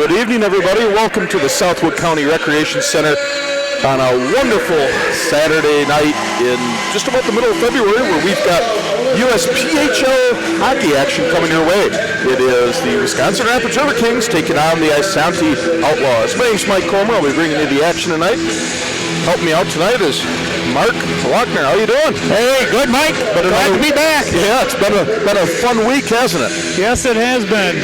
Good evening, everybody. Welcome to the Southwood County Recreation Center on a wonderful Saturday night in just about the middle of February, where we've got USPHL hockey action coming your way. It is the Wisconsin Rapids Riverkings taking on the Isanti Outlaws. My name's Mike Comer. I'll be bringing you the action tonight. Helping me out tonight is Mark Lochner. How you doing? Hey, good, Mike. Glad to be back. Yeah, it's been a fun week, hasn't it? Yes, it has been.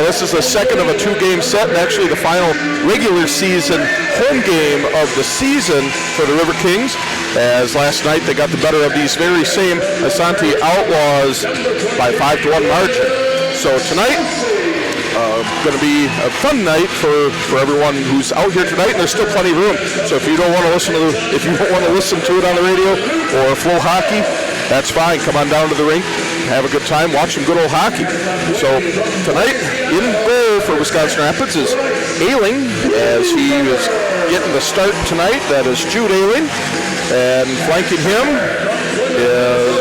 This is the second of a two-game set, and actually the final regular season home game of the season for the Riverkings, as last night they got the better of these very same Isanti Outlaws by 5-1 margin. So tonight, going to be a fun night for everyone who's out here tonight, and there's still plenty of room. So if you don't want to listen to it on the radio or Flow Hockey, that's fine. Come on down to the rink, have a good time, watch some good old hockey. So tonight, in goal for Wisconsin Rapids is Ailing, as he is getting the start tonight. That is Jude Ailing, and flanking him is,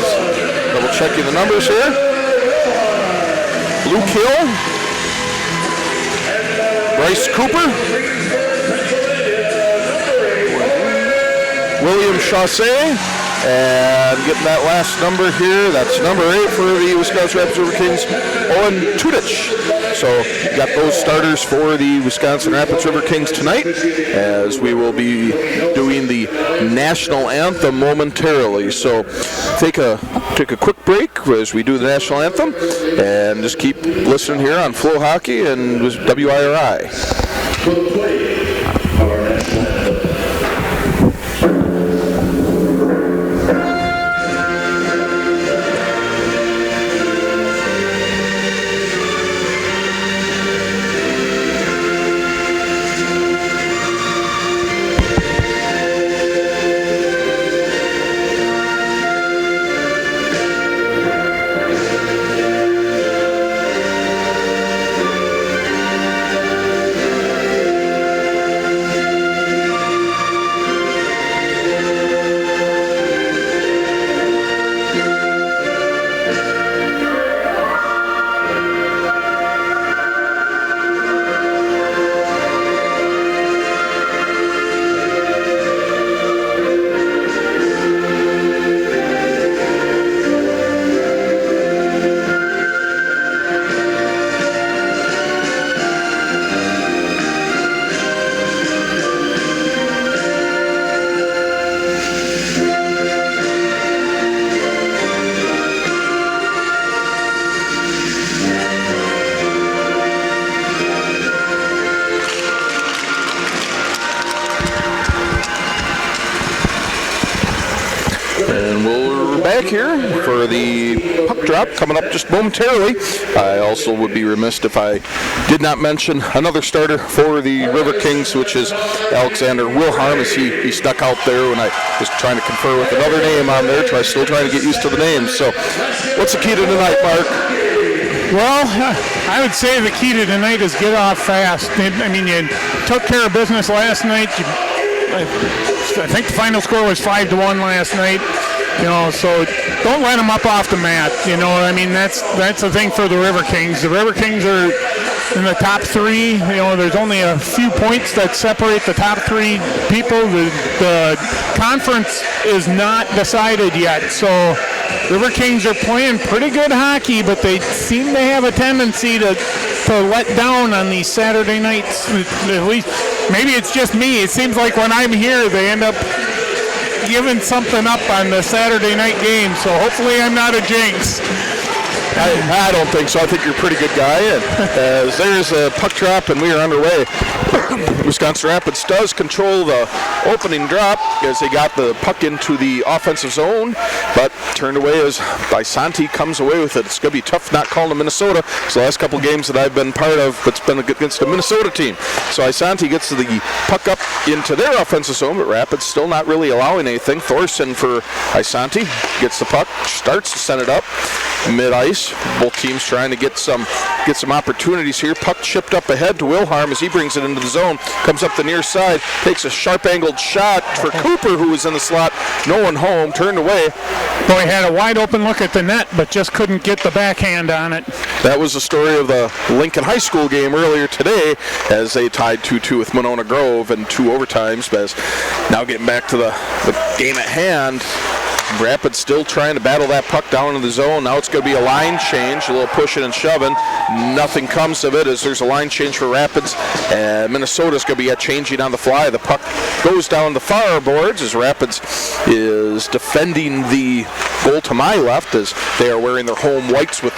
double checking the numbers here, Luke Hill, Bryce Cooper, William Chassé, and getting that last number here, that's number 8 for the Wisconsin Rapids Riverkings, Owen Tudich. So you got those starters for the Wisconsin Rapids Riverkings tonight, as we will be doing the national anthem momentarily. So take a quick break as we do the national anthem, and just keep listening here on Flow Hockey and WIRI. Here for the puck drop coming up just momentarily. I also would be remiss if I did not mention another starter for the Riverkings, which is Alexander Wilharm, as he stuck out there when I was trying to confer with another name on there, still trying to get used to the names. So what's the key to tonight, Mark? Well, I would say the key to tonight is get off fast. I mean, you took care of business last night. I think the final score was 5-1 last night. You know, so don't let them up off the mat. You know, I mean, that's the thing for the Riverkings. The Riverkings are in the top 3. You know, there's only a few points that separate the top 3 people. The conference is not decided yet. So Riverkings are playing pretty good hockey, but they seem to have a tendency to let down on these Saturday nights. At least, maybe it's just me. It seems like when I'm here, they end up giving something up on the Saturday night game, so hopefully I'm not a jinx. I don't think so. I think you're a pretty good guy. And as there's a puck drop and we are underway, Wisconsin Rapids does control the opening drop as they got the puck into the offensive zone, but turned away as Isanti comes away with it. It's going to be tough not calling to Minnesota. It's the last couple games that I've been part of, it's been against a Minnesota team. So Isanti gets the puck up into their offensive zone, but Rapids still not really allowing anything. Thorson for Isanti gets the puck, starts to send it up. mid-ice. Both teams trying to get some opportunities here. Puck chipped up ahead to Wilharm as he brings it into the zone. Comes up the near side, takes a sharp-angled shot for Cooper, who was in the slot. No one home, turned away. Boy, had a wide open look at the net, but just couldn't get the backhand on it. That was the story of the Lincoln High School game earlier today as they tied 2-2 with Monona Grove in 2 overtimes. But now getting back to the game at hand, Rapids still trying to battle that puck down in the zone. Now it's going to be a line change, a little pushing and shoving. Nothing comes of it as there's a line change for Rapids. And Minnesota's going to be changing on the fly. The puck goes down the far boards as Rapids is defending the goal to my left as they are wearing their home whites with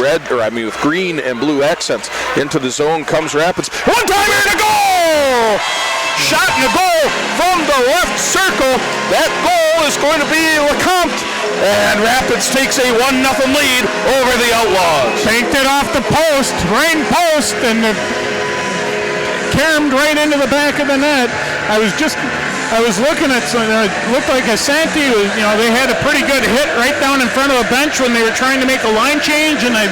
with green and blue accents. Into the zone comes Rapids. One-timer to goal! Shot in the goal from the left circle. That goal is going to be LeCompte, and Rapids takes a 1-0 lead over the Outlaws. Banked it off the post, rain post, and caromed right into the back of the net. I was looking at something. It looked like Isanti was, they had a pretty good hit right down in front of the bench when they were trying to make a line change, and I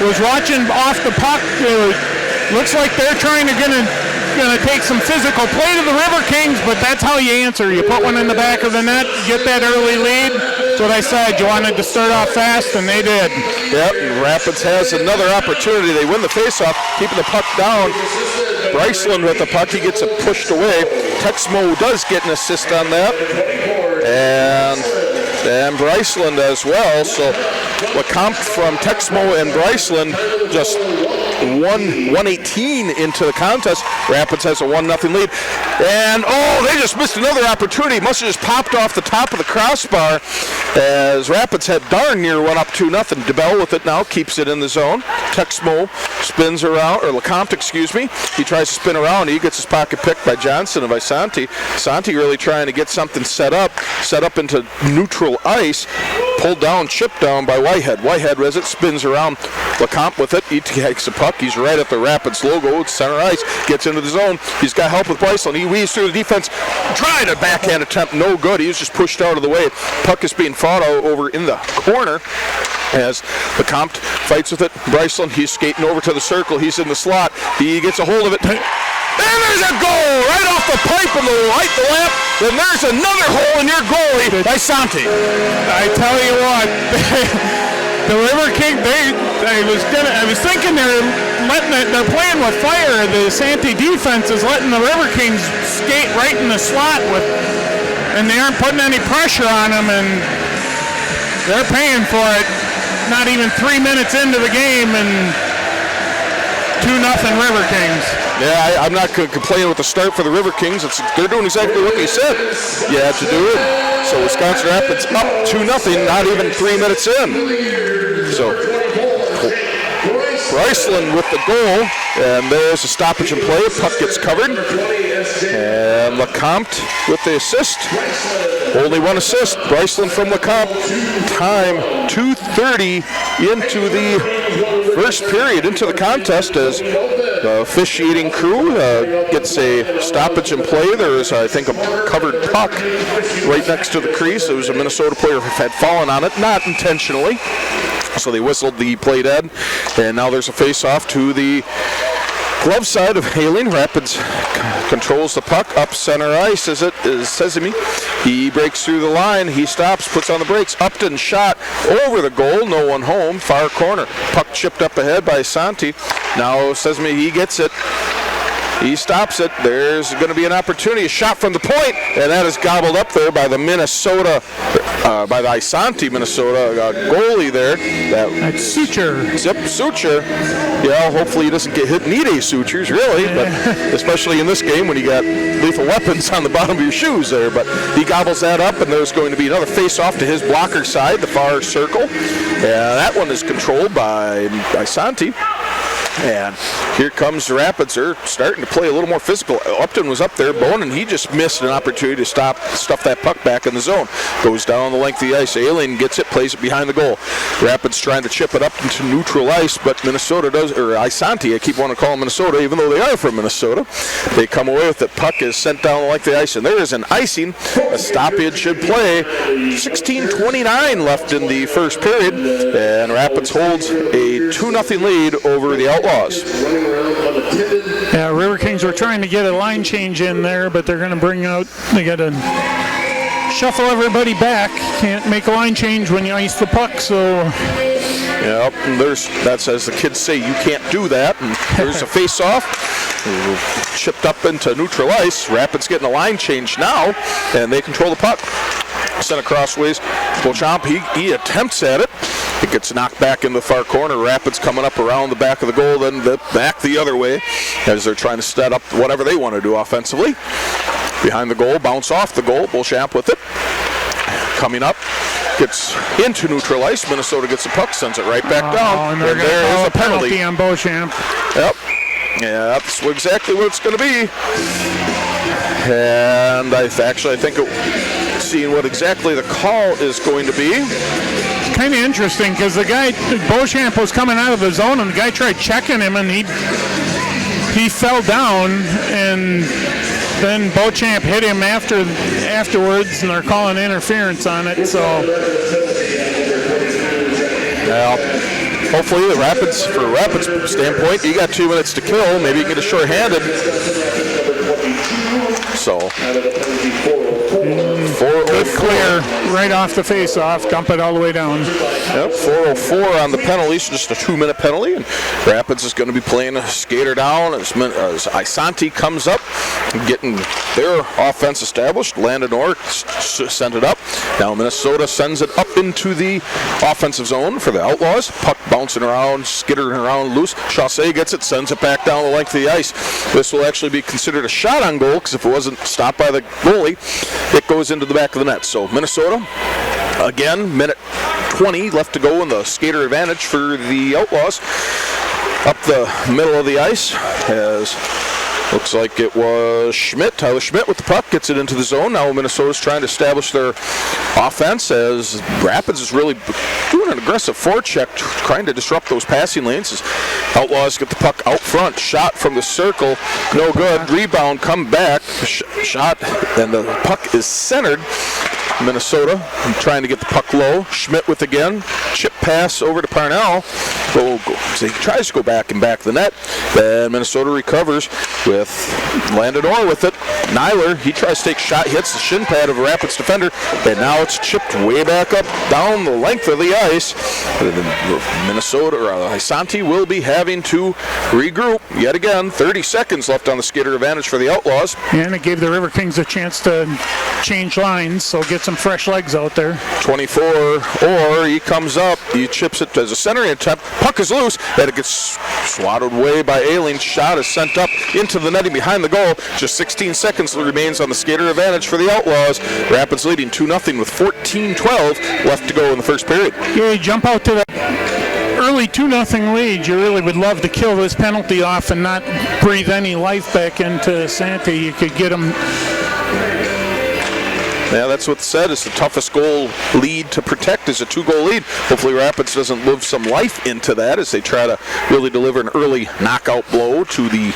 was watching off the puck. Looks like they're trying to going to take some physical play to the Riverkings, but that's how you answer. You put one in the back of the net, get that early lead. That's what I said. You wanted to start off fast, and they did. Yep, and Rapids has another opportunity. They win the faceoff, keeping the puck down. Bryceland with the puck, he gets it pushed away. Texmo does get an assist on that. And Bryceland as well. So LeCompte from Texmo and Bryceland just 118 into the contest. Rapids has a 1-0 lead. And they just missed another opportunity. Must have just popped off the top of the crossbar as Rapids had darn near one up 2-0. DeBell with it now, keeps it in the zone. Texmo spins around, or LeCompte, excuse me. He tries to spin around. He gets his pocket picked by Johnson of Isanti. Isanti really trying to get something set up into neutral ice. Pulled down, chipped down by Whitehead. Whitehead has it, spins around. LeCompte with it. He takes the puck. He's right at the Rapids logo. It's center ice. Gets into the zone. He's got help with Bryceland. He weaves through the defense. Tried a backhand attempt. No good. He was just pushed out of the way. Puck is being fought over in the corner as LeCompte fights with it. Bryceland, he's skating over to the circle. He's in the slot. He gets a hold of it. And there's a goal right off the pipe and the light the lamp. And there's another hole in your goalie by Santi. I tell you what, the Riverkings, I was thinking they're playing with fire. The Santi defense is letting the Riverkings skate right in the slot and they aren't putting any pressure on them, and they're paying for it. Not even 3 minutes into the game, and 2-0 Riverkings. Yeah, I'm not going to complain with the start for the Riverkings. They're doing exactly what they said you had to do it. So Wisconsin Rapids up 2-0, not even 3 minutes in. So Bryceland with the goal, and there's a stoppage in play. Puck gets covered. And LeCompte with the assist. Only one assist. Bryceland from LeCompte. Time 2:30 into the first period, into the contest, as the officiating crew gets a stoppage in play. There is, I think, a covered puck right next to the crease. It was a Minnesota player who had fallen on it, not intentionally. So they whistled the play dead, and now there's a face-off to the glove side of Haling. Rapids controls the puck up center ice as it is Sesame. He breaks through the line. He stops, puts on the brakes. Upton shot over the goal. No one home. Far corner. Puck chipped up ahead by Santi. Now Sesame, he gets it. He stops it. There's going to be an opportunity. A shot from the point, and that is gobbled up there by the by the Isanti Minnesota goalie there. That's Suture. Zip Suture. Yeah, hopefully he doesn't need any sutures, really, but especially in this game when you got lethal weapons on the bottom of your shoes there. But he gobbles that up, and there's going to be another face-off to his blocker side, the far circle. And that one is controlled by Isanti. And here comes the Rapids. They're starting to play a little more physical. Upton was up there, Bonin, he just missed an opportunity to stuff that puck back in the zone. Goes down the length of the ice. Alien gets it, plays it behind the goal. Rapids trying to chip it up into neutral ice, but Minnesota does, or Isanti, I keep wanting to call them Minnesota, even though they are from Minnesota. They come away with it. Puck is sent down the length of the ice, and there is an icing. A stoppage should play. 16:29 left in the first period, and Rapids holds a 2-0 lead over the Outlaws. Yeah, Riverkings were trying to get a line change in there, but they're going to bring out, they got to shuffle everybody back. Can't make a line change when you ice the puck, so. Yep, and that's, as the kids say, you can't do that. And there's a face-off. Chipped up into neutral ice. Rapids getting a line change now, and they control the puck. Sent across ways. Beauchamp, he attempts at it. It gets knocked back in the far corner. Rapids coming up around the back of the goal, then back the other way as they're trying to set up whatever they want to do offensively. Behind the goal, bounce off the goal. Beauchamp with it. Coming up, gets into neutral ice. Minnesota gets the puck, sends it right back down. And there is a penalty on Beauchamp. Yep. Yeah, that's exactly what it's going to be. And I think seeing what exactly the call is going to be. Kind of interesting because the guy, Beauchamp, was coming out of the zone and the guy tried checking him and he fell down, and then Beauchamp hit him afterwards, and they're calling interference on it. So, well, hopefully the Rapids, for a Rapids standpoint, you got 2 minutes to kill. Maybe you can get a short-handed. So, 4:04. Clear right off the face-off, dump it all the way down. Yep, 4:04 on the penalty, so just a 2-minute penalty. And Rapids is going to be playing a skater down as Isanti comes up, getting their offense established. Landon Orr sent it up. Now Minnesota sends it up into the offensive zone for the Outlaws. Puck bouncing around, skittering around loose. Chaussee gets it, sends it back down the length of the ice. This will actually be considered a shot on goal, because if it wasn't stopped by the goalie, it goes into the back of the net. So Minnesota, again, minute 20 left to go in the skater advantage for the Outlaws. Up the middle of the ice, as looks like it was Schmidt. Tyler Schmidt with the puck gets it into the zone. Now Minnesota's trying to establish their offense, as Rapids is really doing an aggressive forecheck, trying to disrupt those passing lanes. As Outlaws get the puck out front, shot from the circle, no good. Rebound, come back, shot, and the puck is centered. Minnesota trying to get the puck low. Schmidt with again. Chip pass over to Parnell. So he tries to go back and back the net. Then Minnesota recovers with Landon Orr with it. Nyler, he tries to take shot, hits the shin pad of a Rapids defender, and now it's chipped way back up down the length of the ice. Minnesota, or Isanti, will be having to regroup yet again. 30 seconds left on the skater advantage for the Outlaws. And it gave the Riverkings a chance to change lines, so get some fresh legs out there. 24, or he comes up, he chips it as a centering attempt. Puck is loose, and it gets swatted away by Aileen. Shot is sent up into the netting behind the goal. Just 16 seconds remains on the skater advantage for the Outlaws. Rapids leading 2-0 with 14:12 left to go in the first period. Yeah, you jump out to the early 2-0 lead. You really would love to kill this penalty off and not breathe any life back into Santi. You could get him. Yeah, that's what's said. It's the toughest goal lead to protect is a 2-goal lead. Hopefully Rapids doesn't live some life into that as they try to really deliver an early knockout blow to the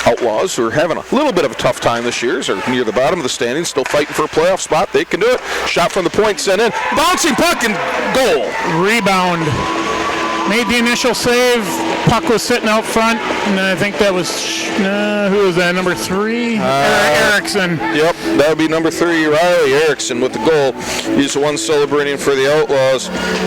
Outlaws, who are having a little bit of a tough time this year. They're near the bottom of the standings, still fighting for a playoff spot. They can do it. Shot from the point sent in. Bouncing puck and goal. Rebound. Made the initial save. Puck was sitting out front, and I think that was, who was that, number 3? Erickson. Yep, that would be number 3, Riley Erickson with the goal. He's the one celebrating for the Outlaws,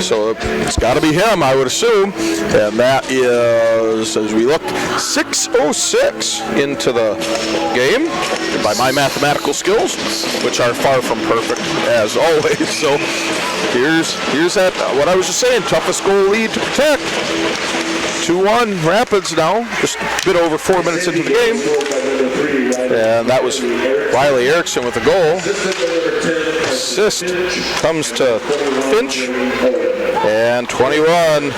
so it's got to be him, I would assume. And that is, as we look, 6:06 into the game, by my mathematical skills, which are far from perfect, as always. So here's that, what I was just saying, toughest goal lead to protect. 2-1 Rapids now, just a bit over 4 minutes into the game. And that was Riley Erickson with the goal. Assist comes to Finch. and 21.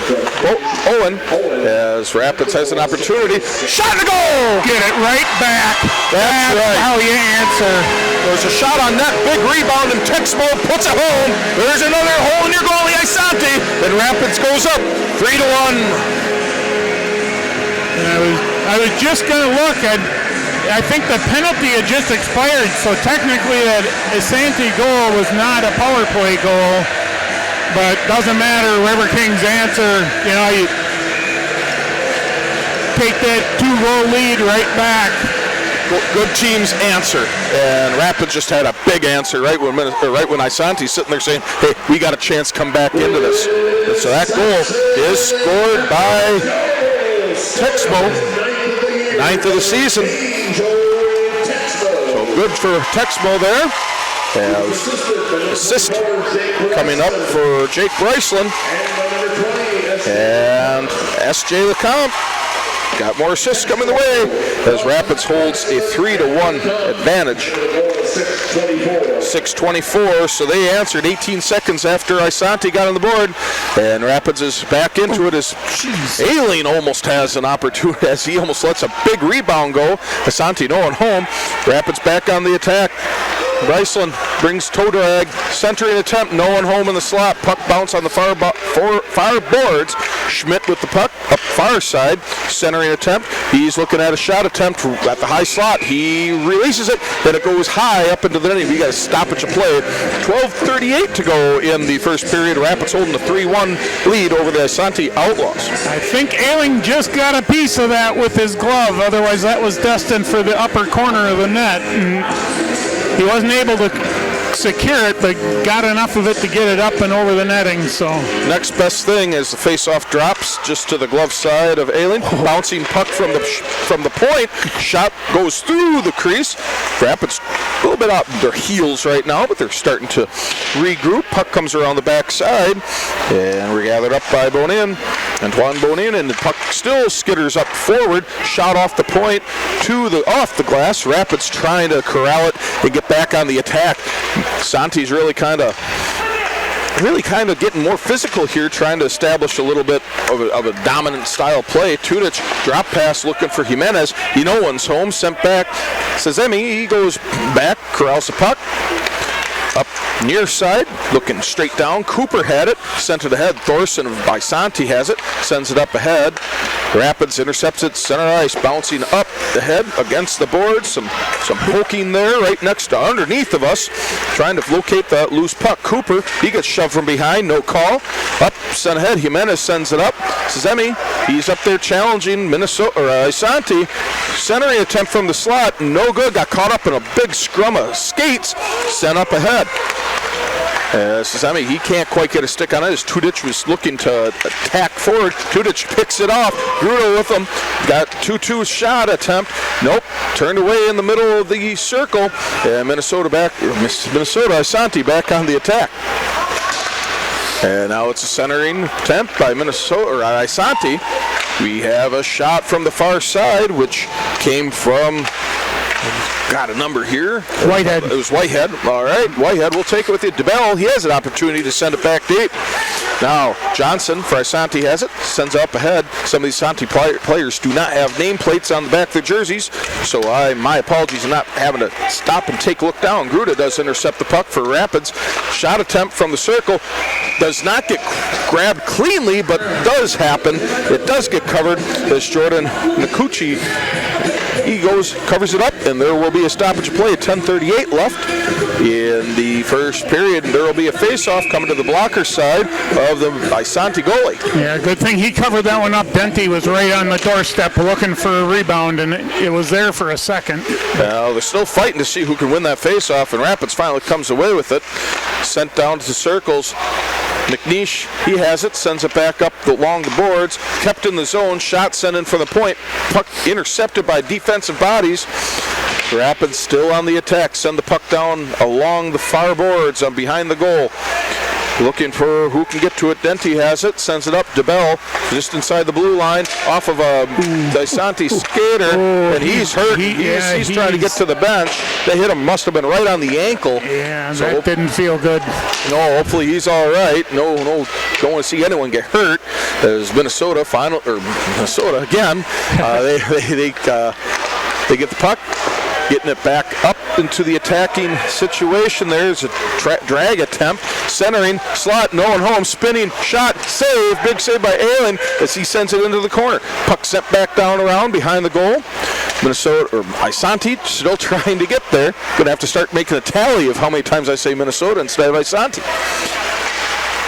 Owen, as Rapids has an opportunity. Shot in the goal! Get it right back. That's right. How you answer. There's a shot on net, big rebound, and Texmo puts it home. There's another hole in your goalie, Isanti. And Rapids goes up 3-1. I was just going to look at, I think the penalty had just expired, so technically that Isanti goal was not a power play goal, but doesn't matter. Riverkings answer, you take that 2-goal lead right back. Good teams answer, and Rapids just had a big answer right when Isanti's sitting there saying, hey, we got a chance to come back into this. And so that goal is scored by Texmo, 9th of the season. So good for Texmo there. Assist coming up for Jake Bryceland. And S.J. LeCompte got more assists coming the way as Rapids holds a 3-1 advantage. 6:24, so they answered 18 seconds after Isanti got on the board, and Rapids is back into it as Aileen almost has an opportunity as he almost lets a big rebound go. Isanti no one home. Rapids back on the attack. Bryceland brings toe drag, centering attempt, no one home in the slot. Puck bounce on the far boards. Schmidt with the puck up far side, centering attempt. He's looking at a shot attempt at the high slot. He releases it, then it goes high up into the net. We got a stoppage of play. 12:38 to go in the first period. Rapids holding a 3-1 lead over the Isanti Outlaws. I think Ailing just got a piece of that with his glove. Otherwise, that was destined for the upper corner of the net. And he wasn't able to secure it, but got enough of it to get it up and over the netting. So next best thing is the face-off drops just to the glove side of Aileen. Bouncing puck from the point. Shot goes through the crease. Rapids a little bit out their heels right now, but they're starting to regroup. Puck comes around the back side, and we're gathered up by Bonin. Antoine Bonin, and the puck still skitters up forward. Shot off the point to off the glass. Rapids trying to corral it and get back on the attack. Santi's really kind of getting more physical here, trying to establish a little bit of a dominant style play. Tudic drop pass looking for Jimenez. No one's home. Sent back. Sezemi, he goes back, corrals the puck. Up near side, looking straight down. Cooper had it, sent it ahead. Thorson by Santi has it, sends it up ahead. Rapids intercepts it, center ice, bouncing up the head against the board. Some poking there, right next to underneath of us, trying to locate that loose puck. Cooper, he gets shoved from behind, no call. Up, sent ahead. Jimenez sends it up. Sezemi, he's up there challenging Isanti. Centering attempt from the slot, no good. Got caught up in a big scrum of skates. Sent up ahead. Sezemi, he can't quite get a stick on it as Tudic was looking to attack forward. Tudic picks it off. Grudo with him. Got 2-2 shot attempt. Nope. Turned away in the middle of the circle. And Minnesota Isanti back on the attack. And now it's a centering attempt by Isanti. We have a shot from the far side, which came from, got a number here. Whitehead. It was Whitehead. All right, Whitehead, we'll take it with you. DeBell, he has an opportunity to send it back deep. Now, Johnson for Isanti has it, sends up ahead. Some of these Isanti players do not have nameplates on the back of their jerseys, so my apologies for not having to stop and take a look down. Gruda does intercept the puck for Rapids. Shot attempt from the circle. Does not get grabbed cleanly, but does happen. It does get covered as Jordan Nakuchi, he covers it up, and there will be a stoppage of play. 10:38 left in the first period, and there will be a face-off coming to the blocker side of the Isanti goalie. Yeah, good thing he covered that one up. Denti was right on the doorstep looking for a rebound, and it was there for a second. Now, they're still fighting to see who can win that face-off, and Rapids finally comes away with it. Sent down to the circles. McNeish, he has it, sends it back up along the boards, kept in the zone, shot sent in from the point, puck intercepted by defensive bodies. Rapids still on the attack, send the puck down along the far boards behind the goal. looking for who can get to it. Denti has it, sends it up. DeBell just inside the blue line, off of a Isanti skater, and he's hurt. He's trying to get to the bench. They hit him, must have been right on the ankle. Yeah, so that didn't feel good. No, hopefully he's all right. No, don't want to see anyone get hurt. There's Minnesota again. They get the puck, getting it back up into the attacking situation. There's a drag attempt, centering, slot, no one home, spinning, shot, save, big save by Allen as he sends it into the corner. Puck sent back down around behind the goal. Minnesota, or Isanti, still trying to get there. Gonna have to start making a tally of how many times I say Minnesota instead of Isanti.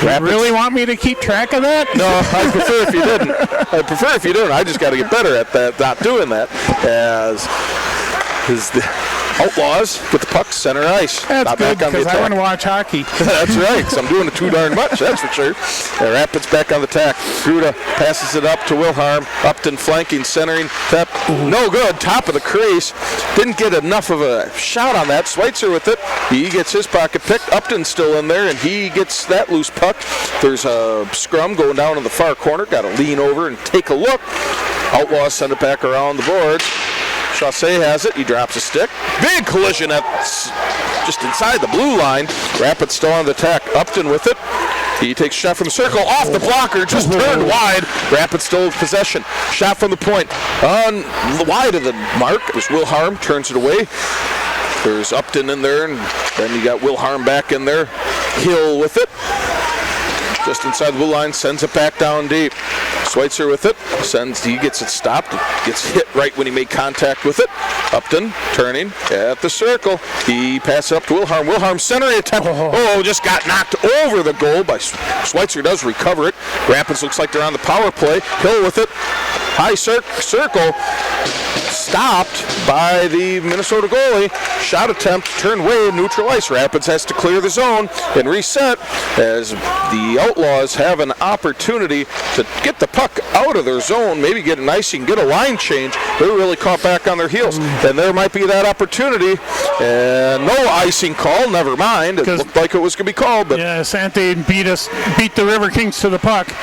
You really want me to keep track of that? No, I'd prefer if you didn't. I just got to get better at that, not doing that. As the Outlaws get the puck center ice. That's good, because I want to watch hockey. That's right, because I'm doing it too darn much, that's for sure. Rapids back on the attack. Gruda passes it up to Wilhelm. Upton flanking, centering. Tap. No good. Top of the crease. Didn't get enough of a shot on that. Schweitzer with it. He gets his pocket picked. Upton's still in there, and he gets that loose puck. There's a scrum going down in the far corner. Got to lean over and take a look. Outlaws send it back around the boards. Chassé has it. He drops a stick. Big collision at just inside the blue line. Rapids still on the attack. Upton with it. He takes a shot from the circle. Off the blocker. Just turned wide. Rapids still with possession. Shot from the point. On wide of the mark. There's Wilhelm. Turns it away. There's Upton in there. And then you got Wilhelm back in there. Hill with it. Just inside the blue line. Sends it back down deep. Schweitzer with it, he gets it stopped, gets hit right when he made contact with it. Upton turning at the circle. He passes up to Wilhelm. Wilhelm centering attempt. Just got knocked over the goal by Schweitzer. Does recover it. Rapids looks like they're on the power play. Hill with it. High circle. Stopped by the Minnesota goalie. Shot attempt, turned away, neutral ice. Rapids has to clear the zone and reset as the Outlaws have an opportunity to get the puck out of their zone, maybe get an icing, get a line change. They're really caught back on their heels. And there might be that opportunity. And no icing call, never mind. It looked like it was going to be called. But yeah, Isanti beat the Riverkings to the puck.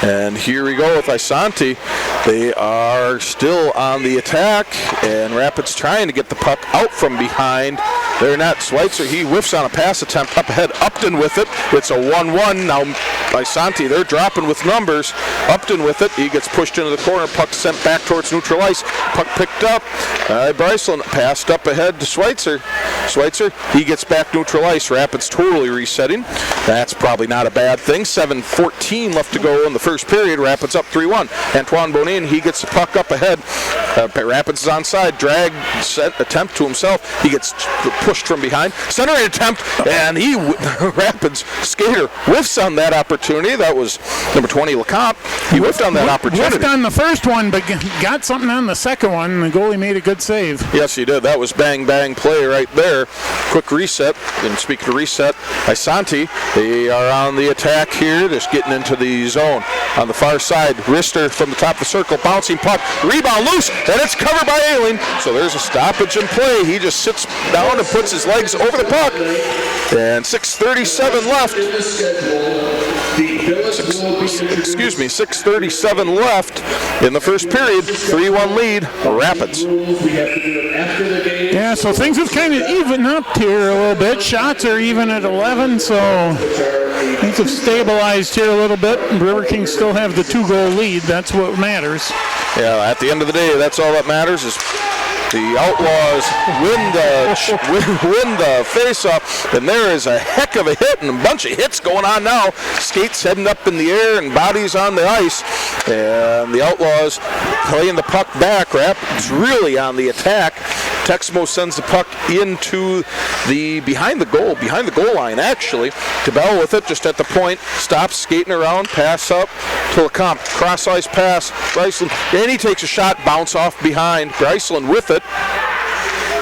And here we go with Isanti. They are still on the attack, and Rapids trying to get the puck out from behind. They're not. Schweitzer, he whiffs on a pass attempt up ahead. Upton with it. It's a 1-1. Now Isanti, they're dropping with numbers. Upton with it. He gets pushed into the corner. Puck sent back towards neutral ice. Puck picked up. Bryceland passed up ahead to Schweitzer. Schweitzer, he gets back neutral ice. Rapids totally resetting. That's probably not a bad thing. 7:14 left to go in the first period. Rapids up 3-1. Antoine Bonin, he gets the puck up ahead. Rapids is onside. Drag set attempt to himself. He gets pushed from behind. Centering attempt, and Rapids skater whiffs on that opportunity. That was number 20, Lecomte. He whiffed on that opportunity. Whiffed on the first one, but got something on the second one, and the goalie made a good save. Yes, he did. That was bang play right there. Quick reset. And speaking of reset, Isanti, they are on the attack here, just getting into the zone. On the far side, Rister from the top of the circle, bouncing puck, rebound loose, and it's covered by Ailing. So there's a stoppage in play. He just sits down and puts his legs over the puck. And 6:37 left. 6:37 left in the first period. 3-1 lead, Rapids. Yeah, so things have kind of evened up here a little bit. Shots are even at 11, so things have stabilized here a little bit. Riverkings still have the 2-goal lead. That's what matters. Yeah, at the end of the day, that's all that matters is the Outlaws win the face-off, and there is a heck of a hit and a bunch of hits going on now. Skates heading up in the air and bodies on the ice, and the Outlaws playing the puck back. Rapids really on the attack. Texmo sends the puck into the behind the goal line actually. DeBell with it just at the point, stops skating around, pass up to Lecomte, cross ice pass, Bryceland, and he takes a shot, bounce off behind, Bryceland with it,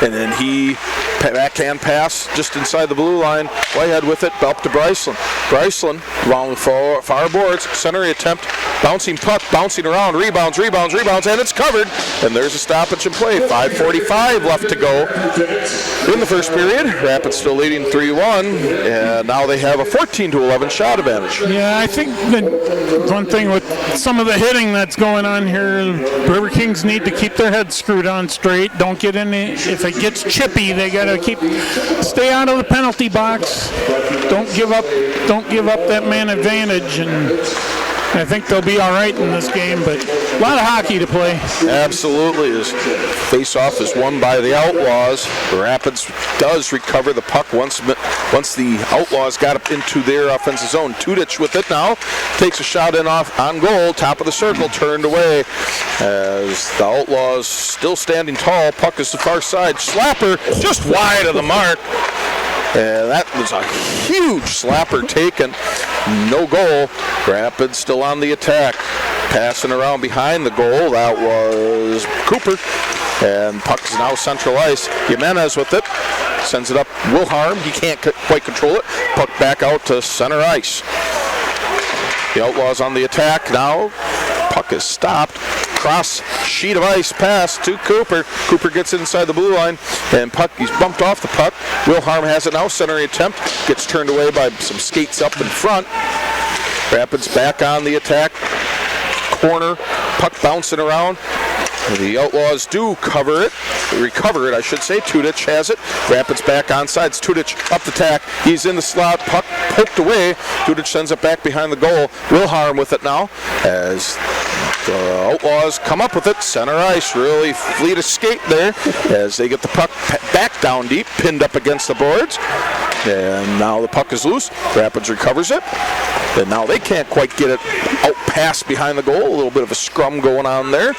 and then he backhand pass just inside the blue line, Whitehead with it, up to Bryceland. Bryceland along the far boards, centering attempt, Bouncing puck, bouncing around, rebounds, and it's covered. And there's a stoppage in play. 5:45 left to go in the first period. Rapids still leading 3-1, and now they have a 14-11 shot advantage. Yeah, I think that one thing with some of the hitting that's going on here, Riverkings need to keep their heads screwed on straight. Don't get in if it gets chippy, they got to stay out of the penalty box. Don't give up that man advantage, and I think they'll be all right in this game, but a lot of hockey to play. Absolutely. This face-off is won by the Outlaws. The Rapids does recover the puck once the Outlaws got up into their offensive zone. Tudich with it now. Takes a shot in off on goal. Top of the circle, turned away. As the Outlaws still standing tall. Puck is to the far side. Slapper just wide of the mark. And that was a huge slapper taken. No goal. Rapids still on the attack. Passing around behind the goal. That was Cooper. And puck is now central ice. Jimenez with it. Sends it up. Wilharm. He can't quite control it. Puck back out to center ice. The Outlaws on the attack now. Puck is stopped. Cross sheet of ice pass to Cooper. Cooper gets it inside the blue line, and he's bumped off the puck. Wilharm has it now. Centering attempt. Gets turned away by some skates up in front. Rapids back on the attack. Corner. Puck bouncing around. The Outlaws do recover it, I should say. Tudich has it. Rapids back on sides. Tudich up the tack. He's in the slot. Puck poked away. Tudich sends it back behind the goal. Wilharm with it now as the Outlaws come up with it. Center ice. Really fleet of skate there as they get the puck back down deep, pinned up against the boards. And now the puck is loose. Rapids recovers it. And now they can't quite get it out past behind the goal. A little bit of a scrum going on there.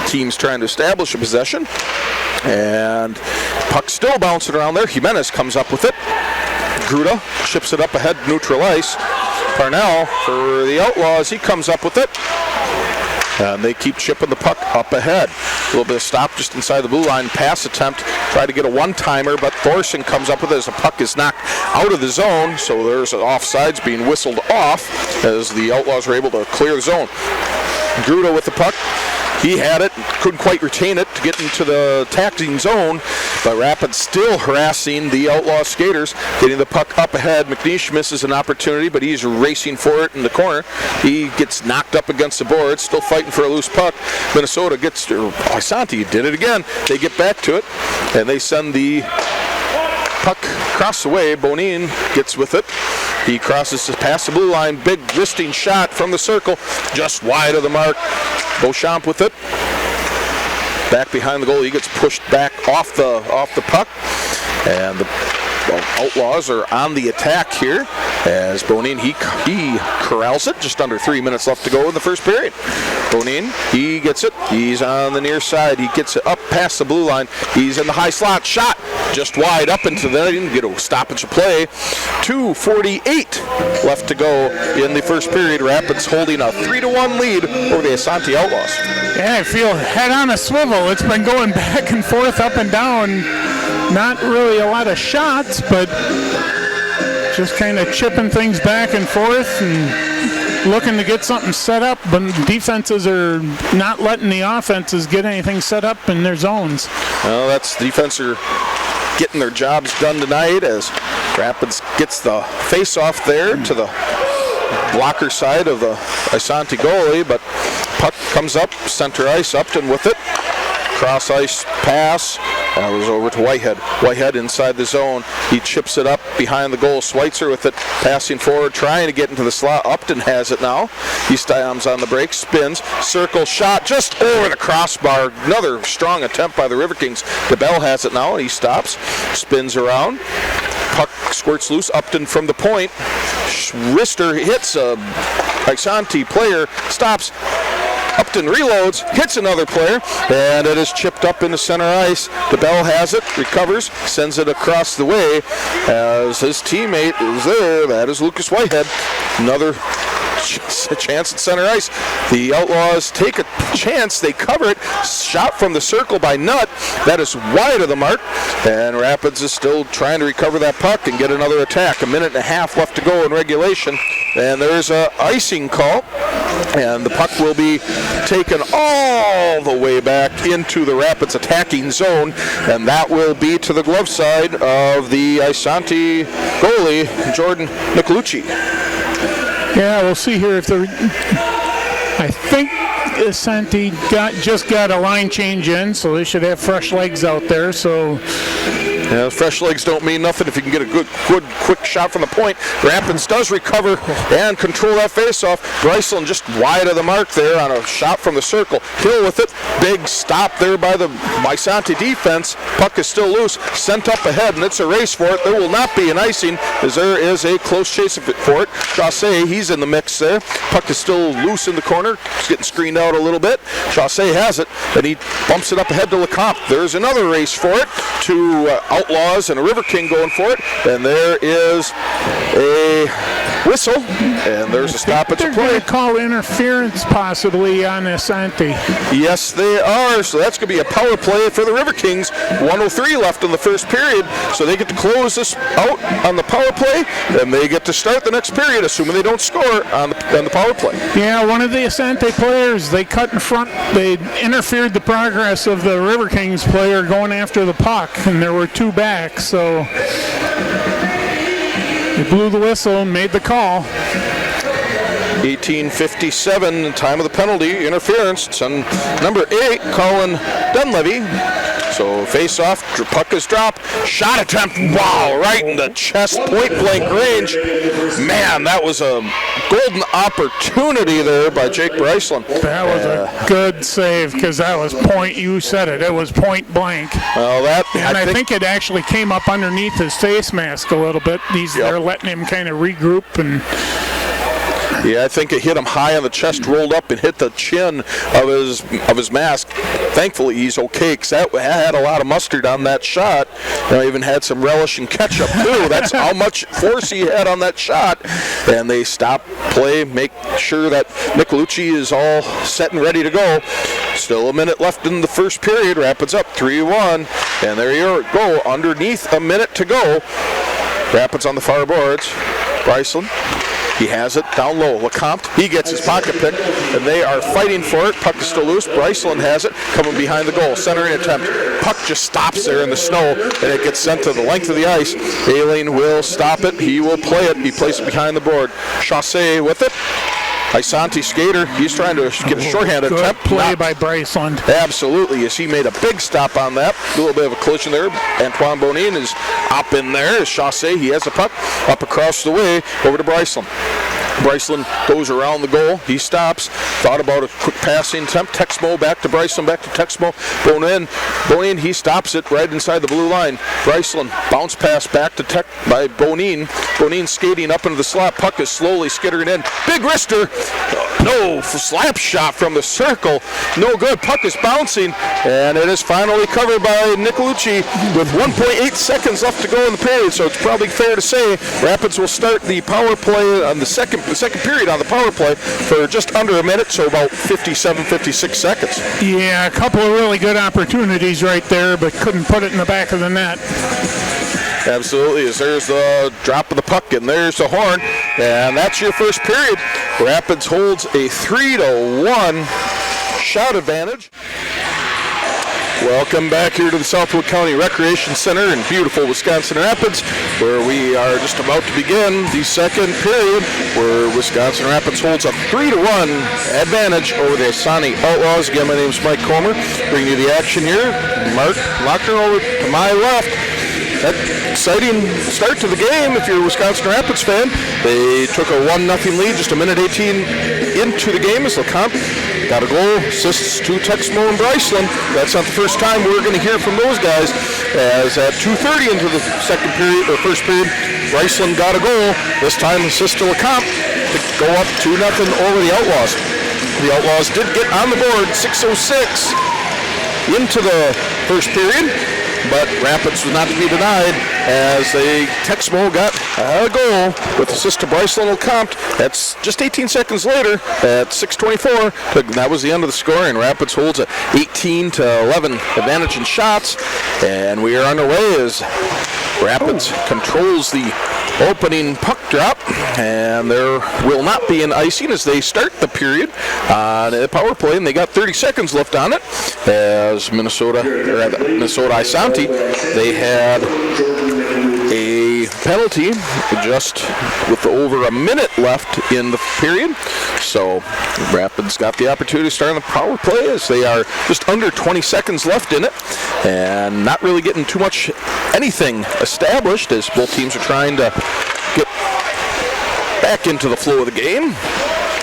Team's trying to establish a possession. And puck still bouncing around there. Jimenez comes up with it. Gruda ships it up ahead, neutral ice. Parnell for the Outlaws, he comes up with it. And they keep chipping the puck up ahead. A little bit of stop just inside the blue line. Pass attempt. Try to get a one-timer, but Thorson comes up with it as the puck is knocked out of the zone. So there's an offsides being whistled off as the Outlaws are able to clear the zone. Gruda with the puck. He had it, couldn't quite retain it to get into the tackling zone, but Rapids still harassing the Outlaw skaters, getting the puck up ahead. McNeish misses an opportunity, but he's racing for it in the corner. He gets knocked up against the board, still fighting for a loose puck. Minnesota gets, Isanti did it again. They get back to it, and they send the puck across the way. Bonin gets with it. He crosses past the blue line. Big wristing shot from the circle, just wide of the mark. Beauchamp with it. Back behind the goal. He gets pushed back off the puck. And the Outlaws are on the attack here as Bonin, he corrals it. Just under 3 minutes left to go in the first period. Bonin, he gets it. He's on the near side. He gets it up past the blue line. He's in the high slot. Shot just wide up into the net. Get a stoppage of play. 2:48 left to go in the first period. Rapids holding a 3-1 lead over the Isanti Outlaws. Yeah, I feel head on a swivel. It's been going back and forth, up and down. Not really a lot of shots, but just kind of chipping things back and forth and looking to get something set up. But defenses are not letting the offenses get anything set up in their zones. Well, that's the defense are getting their jobs done tonight as Rapids gets the face-off there to the blocker side of the Isanti goalie, but puck comes up, center ice, Upton with it. Cross ice pass. That was over to Whitehead. Whitehead inside the zone. He chips it up behind the goal. Schweitzer with it, passing forward, trying to get into the slot. Upton has it now. He stomps on the break, spins, circle shot just over the crossbar. Another strong attempt by the Riverkings. DeBell has it now, and he stops, spins around. Puck squirts loose. Upton from the point. Wrister hits a Isanti player, stops. Upton reloads, hits another player, and it is chipped up into center ice. DeBell has it, recovers, sends it across the way as his teammate is there. That is Lucas Whitehead. Another chance at center ice. The Outlaws take a chance. They cover it. Shot from the circle by Nutt. That is wide of the mark. And Rapids is still trying to recover that puck and get another attack. 1.5 minutes left to go in regulation. And there's a icing call And the puck will be taken all the way back into the Rapids attacking zone, and that will be to the glove side of the Isanti goalie, Jordan Nicolucci. Yeah, we'll see here if the... I think Isanti just got a line change in, so they should have fresh legs out there, so... Yeah, fresh legs don't mean nothing if you can get a good, quick shot from the point. Rapids does recover and control that faceoff. Bryceland just wide of the mark there on a shot from the circle. Hill with it. Big stop there by the Isanti defense. Puck is still loose. Sent up ahead, and it's a race for it. There will not be an icing as there is a close chase for it. Chaussee, he's in the mix there. Puck is still loose in the corner. It's getting screened out a little bit. Chaussee has it, and he bumps it up ahead to Lecomte. There's another race for it to Outlaws and a Riverking going for it, and there is a whistle, and there's a stop at the play. They're going to call interference possibly on Isanti. Yes, they are. So that's going to be a power play for the Riverkings. 1:03 left in the first period, so they get to close this out on the power play, and they get to start the next period, assuming they don't score on the power play. Yeah, one of the Isanti players, they cut in front. They interfered the progress of the Riverkings player going after the puck, and there were two back, so they blew the whistle and made the call. 18:57, time of the penalty, interference. It's on number 8, Colin Dunleavy. So face-off, puck is dropped, shot attempt, wow, right in the chest, point-blank range. Man, that was a golden opportunity there by Jake Bryceland. That was a good save, because that was point, you said it, it was point-blank. Well, I think it actually came up underneath his face mask a little bit. They're letting him kind of regroup and... Yeah, I think it hit him high on the chest, rolled up and hit the chin of his mask. Thankfully, he's okay, because that had a lot of mustard on that shot. And I even had some relish and ketchup, too. That's how much force he had on that shot. And they stop play, make sure that Nicolucci is all set and ready to go. Still a minute left in the first period. Rapids up 3-1. And there you go, underneath a minute to go. Rapids on the far boards. Bryceland. He has it down low. Lecomte, he gets his pocket pick, and they are fighting for it. Puck is still loose. Bryceland has it, coming behind the goal. Centering attempt. Puck just stops there in the snow, and it gets sent to the length of the ice. Aileen will stop it. He will play it. He plays it behind the board. Chaussee with it. Isanti skater, he's trying to get a shorthanded attempt. Play by Bryceland. Absolutely, as he made a big stop on that. A little bit of a collision there. Antoine Bonin is up in there. As Chaussee, he has the puck up across the way over to Bryceland. Bryceland goes around the goal. He stops. Thought about a quick passing attempt. Texmo back to Bryceland, back to Texmo. Bonin, he stops it right inside the blue line. Bryceland bounce pass back to by Bonin. Bonin skating up into the slot. Puck is slowly skittering in. Big wrister. No slap shot from the circle. No good. Puck is bouncing, and it is finally covered by Nicolucci with 1.8 seconds left to go in the period. So it's probably fair to say Rapids will start the power play on the second period on the power play for just under a minute, so about 57, 56 seconds. Yeah, a couple of really good opportunities right there, but couldn't put it in the back of the net. Absolutely, as there's the drop of the puck, and there's the horn, and that's your first period. Rapids holds a 3-1 shot advantage. Welcome back here to the Southwood County Recreation Center in beautiful Wisconsin Rapids, where we are just about to begin the second period, where Wisconsin Rapids holds a 3-1 advantage over the Isanti Outlaws. Again, my name is Mike Comer, bringing you the action here. Mark Lochner over to my left. That exciting start to the game if you're a Wisconsin Rapids fan. They took a 1-0 lead just a minute 18 into the game as Lecomte got a goal, assists to Texmo and Bryceland. That's not the first time we're going to hear from those guys, as at 2:30 into the first period, Bryceland got a goal. This time assist to Lecomte to go up 2-0 over the Outlaws. The Outlaws did get on the board 6:06 into the first period, but Rapids was not to be denied as Texmo got a goal with assist to Bryce Little-Compt. That's just 18 seconds later at 6:24. That was the end of the scoring. Rapids holds a 18-11 advantage in shots, and we are underway as Rapids controls the opening puck drop, and there will not be an icing as they start the period on a power play, and they got 30 seconds left on it as Minnesota Isanti, they had a penalty just with over a minute left in the period. So Rapids got the opportunity to start on the power play as they are just under 20 seconds left in it and not really getting too much anything established as both teams are trying to get back into the flow of the game.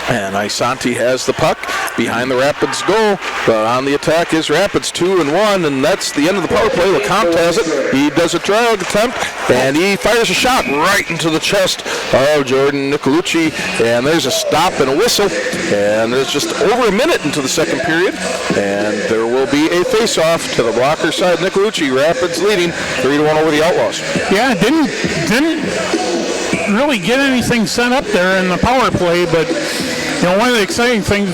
And Isanti has the puck behind the Rapids goal, but on the attack is Rapids 2-1, and that's the end of the power play. LeCompte has it. He does a drag attempt, and he fires a shot right into the chest of Jordan Nicolucci, and there's a stop and a whistle, and there's just over a minute into the second period, and there will be a face-off to the blocker side. Nicolucci, Rapids leading 3-1 over the Outlaws. Yeah, didn't really get anything set up there in the power play, but one of the exciting things,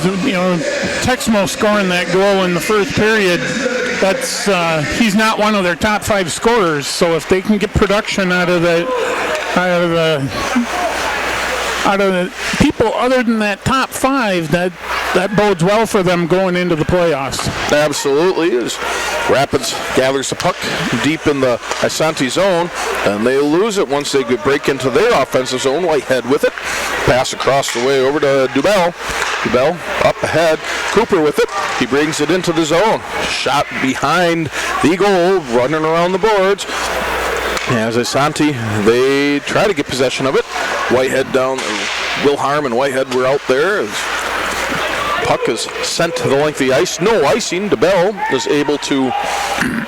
Texmo scoring that goal in the first period, that's he's not one of their top 5 scorers. So if they can get production out of the people other than that top 5, that bodes well for them going into the playoffs. Absolutely. As Rapids gathers the puck deep in the Isanti zone, and they lose it once they break into their offensive zone. Whitehead with it. Pass across the way over to Dubell. Dubell up ahead. Cooper with it. He brings it into the zone. Shot behind the goal, running around the boards. As Isanti, they try to get possession of it. Whitehead down. Wilharm and Whitehead were out there. Puck is sent to the length of the ice. No icing. DeBell is able to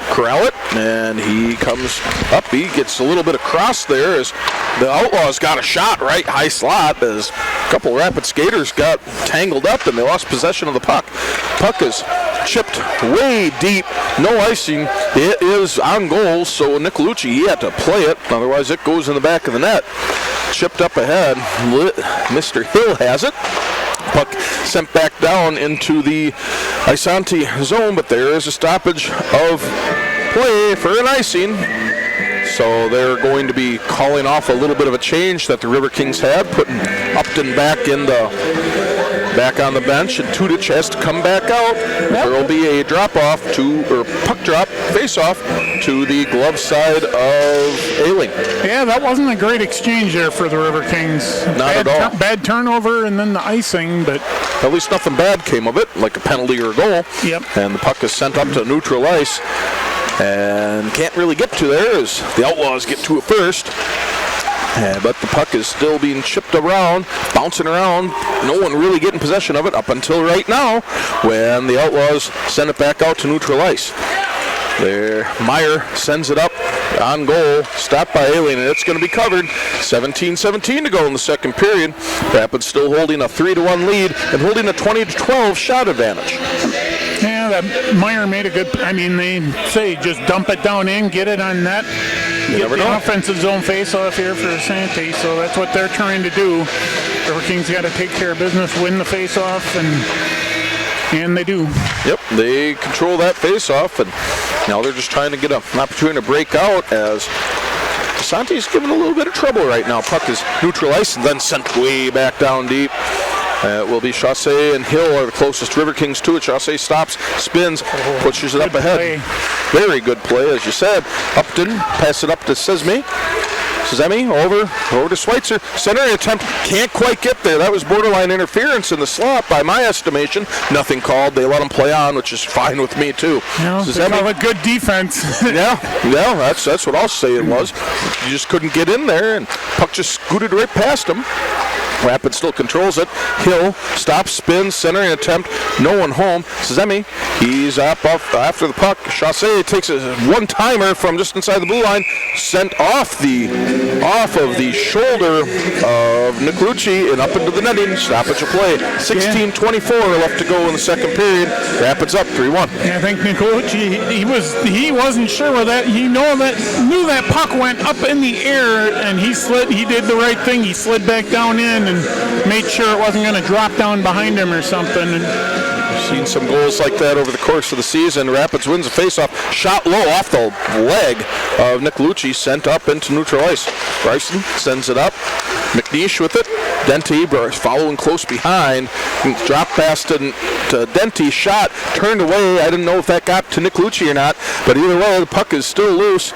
corral it, and he comes up. He gets a little bit across there as the Outlaws got a shot right high slot as a couple of Rapid skaters got tangled up and they lost possession of the puck. Puck is chipped way deep. No icing. It is on goal, so Nicolucci, he had to play it. Otherwise, it goes in the back of the net. Chipped up ahead. Mr. Hill has it. Puck sent back down into the Isanti zone, but there is a stoppage of play for an icing. So they're going to be calling off a little bit of a change that the Riverkings had, putting Upton back on the bench, and Tudich has to come back out. There will be a drop-off puck drop, face-off to the glove side of Ailing. Yeah, that wasn't a great exchange there for the Riverkings. Not at all. Bad turnover and then the icing, but at least nothing bad came of it, like a penalty or a goal. Yep. And the puck is sent up to neutral ice and can't really get to there as the Outlaws get to it first. But the puck is still being chipped around, bouncing around. No one really getting possession of it up until right now when the Outlaws send it back out to neutral ice. There, Meyer sends it up on goal, stopped by Ailing, and it's going to be covered. 17-17 to go in the second period. Rapids still holding a 3-1 lead and holding a 20-12 shot advantage. Yeah, that Meyer made a good, they say just dump it down in, get it on net. Get the offensive zone face-off here for Isanti, so that's what they're trying to do. Riverkings got to take care of business, win the face-off, and they do. Yep, they control that face-off, and now they're just trying to get an opportunity to break out as Isanti's giving a little bit of trouble right now. Puck is neutral ice and then sent way back down deep. It will be Chassé and Hill are the closest Riverkings to it. Chassé stops, spins, pushes it up ahead. Very good play, as you said. Upton, pass it up to Sezemi. Over to Schweitzer. Center attempt, can't quite get there. That was borderline interference in the slot by my estimation. Nothing called. They let him play on, which is fine with me too. They call it good defense. yeah, that's what I'll say it was. You just couldn't get in there, and puck just scooted right past him. Rapids still controls it. Hill stops, spins, centering attempt. No one home. Zemi, he's up after the puck. Chassé takes a one-timer from just inside the blue line, sent off of the shoulder of Nicolucci and up into the netting. Stoppage of play. 16:24 left to go in the second period. Rapids up 3-1. Yeah, I think Nicolucci, he wasn't sure where that. He knew that puck went up in the air, and he did the right thing. He slid back down in and made sure it wasn't going to drop down behind him or something. And seen some goals like that over the course of the season. Rapids wins a faceoff. Shot low off the leg of Nicolucci, sent up into neutral ice. Bryson sends it up. McNeish with it. Denty following close behind. Drop pass to Denty. Shot turned away. I didn't know if that got to Nicolucci or not, but either way, the puck is still loose.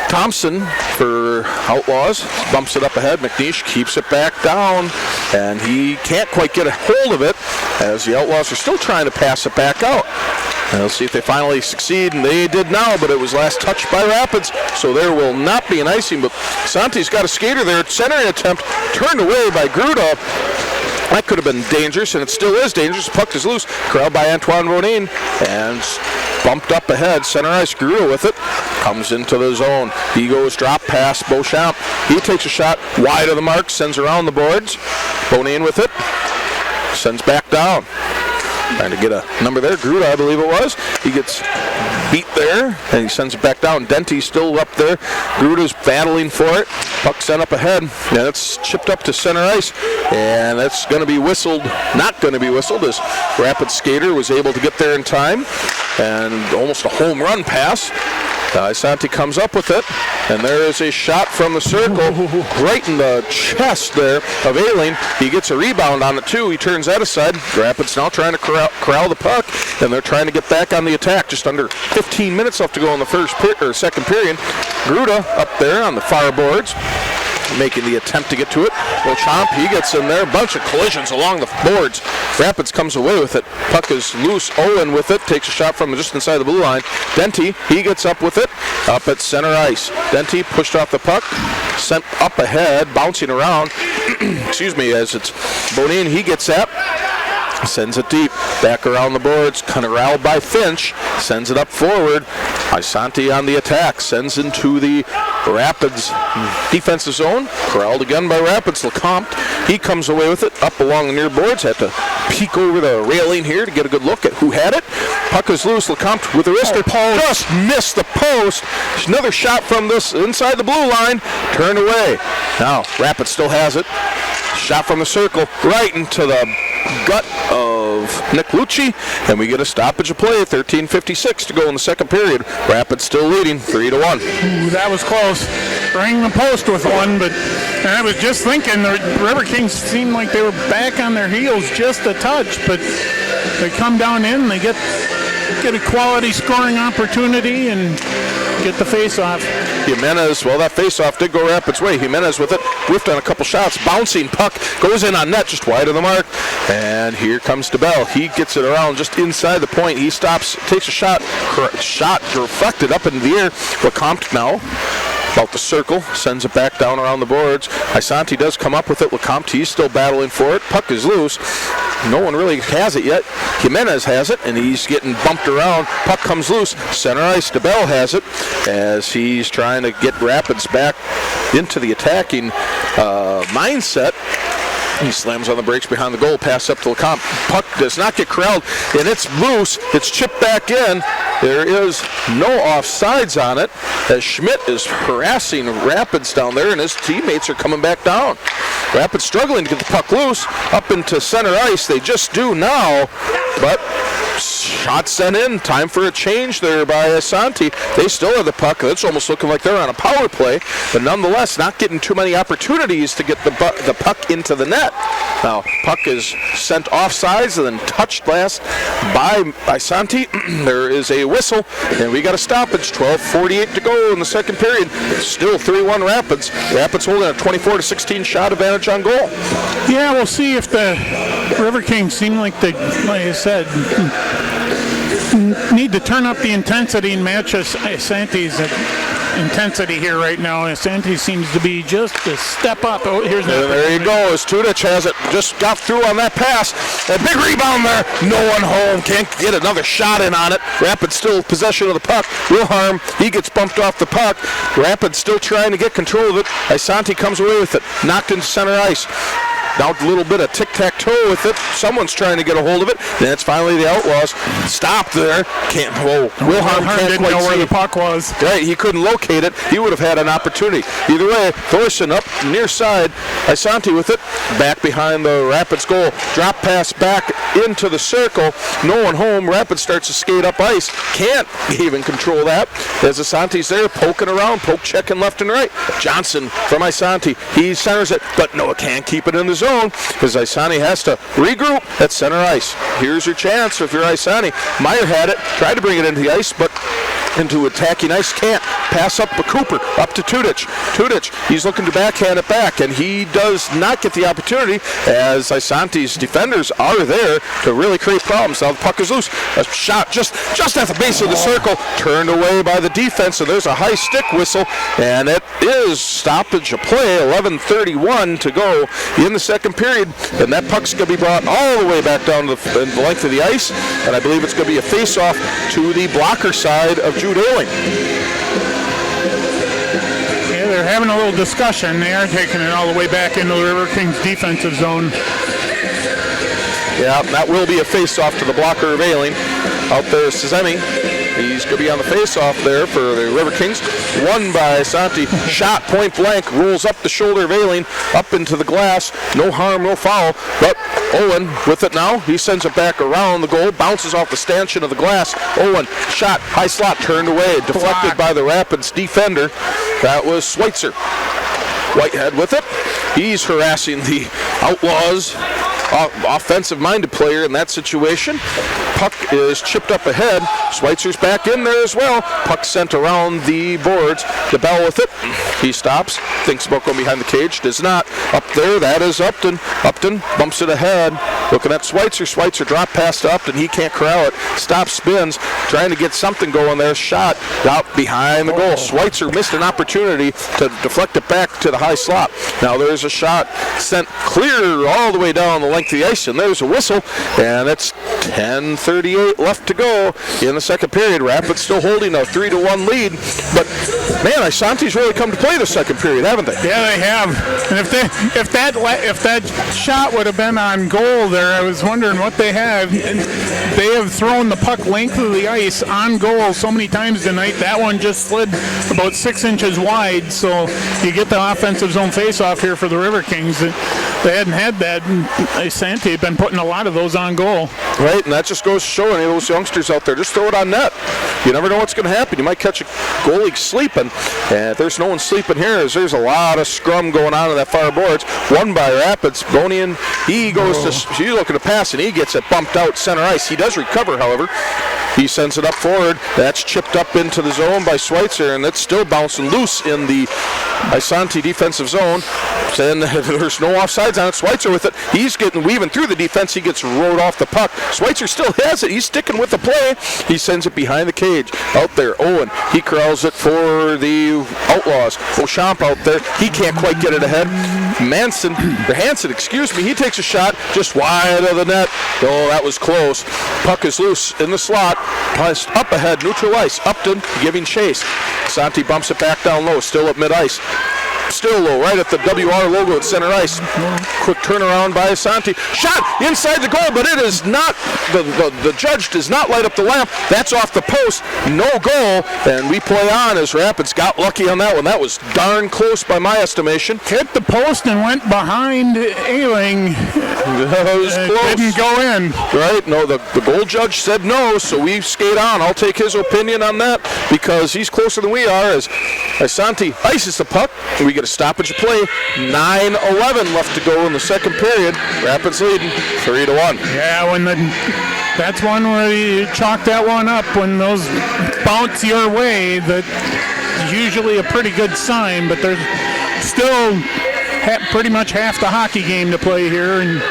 Thompson for Outlaws bumps it up ahead. McNeish keeps it back down, and he can't quite get a hold of it as the Outlaws are still trying to pass it back out. And let's see if they finally succeed, and they did now, but it was last touched by Rapids, so there will not be an icing. But Santi's got a skater there. Centering attempt turned away by Gruda. That could have been dangerous, and it still is dangerous. Puck is loose. Corralled by Antoine Bonin, and bumped up ahead. Center ice, Gruda with it. Comes into the zone. He goes drop pass, Beauchamp. He takes a shot wide of the mark, sends around the boards. Bonin with it. Sends back down. Trying to get a number there. Gruda, I believe it was. He gets beat there, and he sends it back down. Denty's still up there. Gruda's battling for it. Puck sent up ahead, and it's chipped up to center ice, and that's going to be whistled. Not going to be whistled, as Rapids skater was able to get there in time, and almost a home run pass. Isanti comes up with it, and there is a shot from the circle right in the chest there of Ailing. He gets a rebound on it too. He turns that aside. Rapids now trying to corral the puck, and they're trying to get back on the attack. Just under 15 minutes left to go in the second period. Gruda up there on the far boards, making the attempt to get to it. Beauchamp, he gets in there. A bunch of collisions along the boards. Rapids comes away with it. Puck is loose. Owen with it. Takes a shot from just inside the blue line. Denty, he gets up with it. Up at center ice. Denty pushed off the puck. Sent up ahead. Bouncing around. Excuse me, as it's Bonin. He gets up. Sends it deep. Back around the boards. Corralled by Finch. Sends it up forward. Isanti on the attack. Sends into the Rapids defensive zone. Corralled again by Rapids. Lecomte, he comes away with it. Up along the near boards. Had to peek over the railing here to get a good look at who had it. Puck is loose. Lecomte with the wrister. Just missed the post. Another shot from this inside the blue line. Turned away. Now Rapids still has it. Shot from the circle right into the gut of Nicolucci, and we get a stoppage of play. 13:56 to go in the second period. Rapids still leading 3-1. Ooh, that was close. Rang the post with one, but I was just thinking the Riverkings seemed like they were back on their heels just a touch, but they come down in, they get a quality scoring opportunity and get the face-off. Jimenez, well, that face-off did go Rapids' way. Jimenez with it, whiffed on a couple shots, bouncing puck, goes in on net, just wide of the mark, and here comes DeBell. He gets it around just inside the point. He stops, takes a shot deflected up into the air. Lecomte now about the circle, sends it back down around the boards. Isanti does come up with it. Lecomte, he's still battling for it. Puck is loose. No one really has it yet. Jimenez has it, and he's getting bumped around. Puck comes loose. Center ice, DeBell has it as he's trying to get Rapids back into the attacking mindset. He slams on the brakes behind the goal, pass up to Lecomte. Puck does not get corralled, and it's loose. It's chipped back in. There is no offsides on it, as Schmidt is harassing Rapids down there, and his teammates are coming back down. Rapids struggling to get the puck loose up into center ice. They just do now, but shot sent in. Time for a change there by Isanti. They still have the puck. It's almost looking like they're on a power play, but nonetheless not getting too many opportunities to get the puck into the net. Now, puck is sent offsides and then touched last by Isanti. There is a whistle, and we got a stoppage. 12:48 to go in the second period. It's still 3-1 Rapids. Rapids holding a 24-16 shot advantage on goal. Yeah, we'll see if the Riverkings seem like I said, need to turn up the intensity and match Isanti's intensity here right now. Isanti seems to be just a step up. Oh, here's there you go. As Tudic has it, just got through on that pass. A big rebound there. No one home. Can't get another shot in on it. Rapids still possession of the puck. Wilharm, he gets bumped off the puck. Rapids still trying to get control of it. Isanti comes away with it. Knocked into center ice. Now a little bit of tic-tac-toe with it. Someone's trying to get a hold of it. Then it's finally the Outlaws. Stopped there. Wilharm can't didn't quite know where see the puck was. Right, he couldn't locate it. He would have had an opportunity. Either way, Thorson up near side. Isanti with it. Back behind the Rapids goal. Drop pass back into the circle. No one home. Rapids starts to skate up ice. Can't even control that. As Isanti's there poking around, poke checking left and right. Johnson from Isanti. He centers it, but no, can't keep it in the zone because Isanti has to regroup at center ice. Here's your chance if you're Isanti. Meyer had it, tried to bring it into the ice, but into attacking ice, can't. Pass up to Cooper, up to Tudic. Tudic, he's looking to backhand it back, and he does not get the opportunity as Isanti's defenders are there to really create problems. Now the puck is loose. A shot just at the base of the circle, turned away by the defense, and there's a high stick whistle, and it is stoppage of play. 11:31 to go in the second period, and that puck's going to be brought all the way back down the length of the ice, and I believe it's going to be a face-off to the blocker side of Jude Ailing. Yeah, they're having a little discussion. They are taking it all the way back into the Riverkings defensive zone. Yeah, that will be a face-off to the blocker of Ailing. Out there is Sezemi. He's going to be on the face-off there for the Riverkings. Won by Isanti. Shot point blank. Rolls up the shoulder of Ailing. Up into the glass. No harm, no foul. But Owen with it now. He sends it back around the goal. Bounces off the stanchion of the glass. Owen, shot, high slot, turned away. Deflected by the Rapids defender. That was Schweitzer. Whitehead with it. He's harassing the Outlaws. Offensive-minded player in that situation. Puck is chipped up ahead. Schweitzer's back in there as well. Puck sent around the boards. The Bell with it. He stops. Thinks about going behind the cage. Does not. Up there, that is Upton. Upton bumps it ahead. Looking at Schweitzer. Schweitzer drop pass to Upton. He can't corral it. Stops, spins. Trying to get something going there. Shot out behind the goal. Schweitzer missed an opportunity to deflect it back to the high slot. Now there's a shot sent clear all the way down the length of the ice, and there's a whistle, and it's 10:38 left to go in the second period. Rapids still holding a 3-1 lead, but man, Isanti's really come to play the second period, haven't they? Yeah, they have. And if that shot would have been on goal there, I was wondering what they have. They have thrown the puck length of the ice on goal so many times tonight. That one just slid about 6 inches wide, so you get the offensive zone face-off here for the Riverkings. They hadn't had that. Isanti had been putting a lot of those on goal. Right, and that just goes to show any of those youngsters out there, just throw it on net. You never know what's going to happen. You might catch a goalie sleeping, and if there's no one sleeping here, there's a lot of scrum going on in that far boards. Won by Rapids. Bonian, he goes to, he's looking to pass, and he gets it bumped out center ice. He does recover, however. He sends it up forward. That's chipped up into the zone by Schweitzer, and it's still bouncing loose in the Isanti defensive zone. And there's no offsides on it. Schweitzer with it. He's weaving through the defense. He gets rode off the puck. Schweitzer still has it. He's sticking with the play. He sends it behind the cage. Out there, Owen. He corrals it for the Outlaws. Beauchamp out there. He can't quite get it ahead. Hansen, he takes a shot just wide of the net. Oh, that was close. Puck is loose in the slot. Passed up ahead, neutral ice. Upton giving chase. Santi bumps it back down low, still at mid-ice. Still low, right at the WR logo at center ice. Quick turnaround by Isanti. Shot inside the goal, but it is not, the judge does not light up the lamp. That's off the post. No goal, and we play on as Rapids got lucky on that one. That was darn close by my estimation. Hit the post and went behind Ailing. That was close. Didn't go in. Right, no, the goal judge said no, so we skate on. I'll take his opinion on that because he's closer than we are as Isanti ices the puck. We get a stoppage of play. 9:11 left to go in the second period. Rapids leading 3-1. Yeah, that's one where you chalk that one up when those bounce your way. That's usually a pretty good sign, but there's still pretty much half the hockey game to play here. And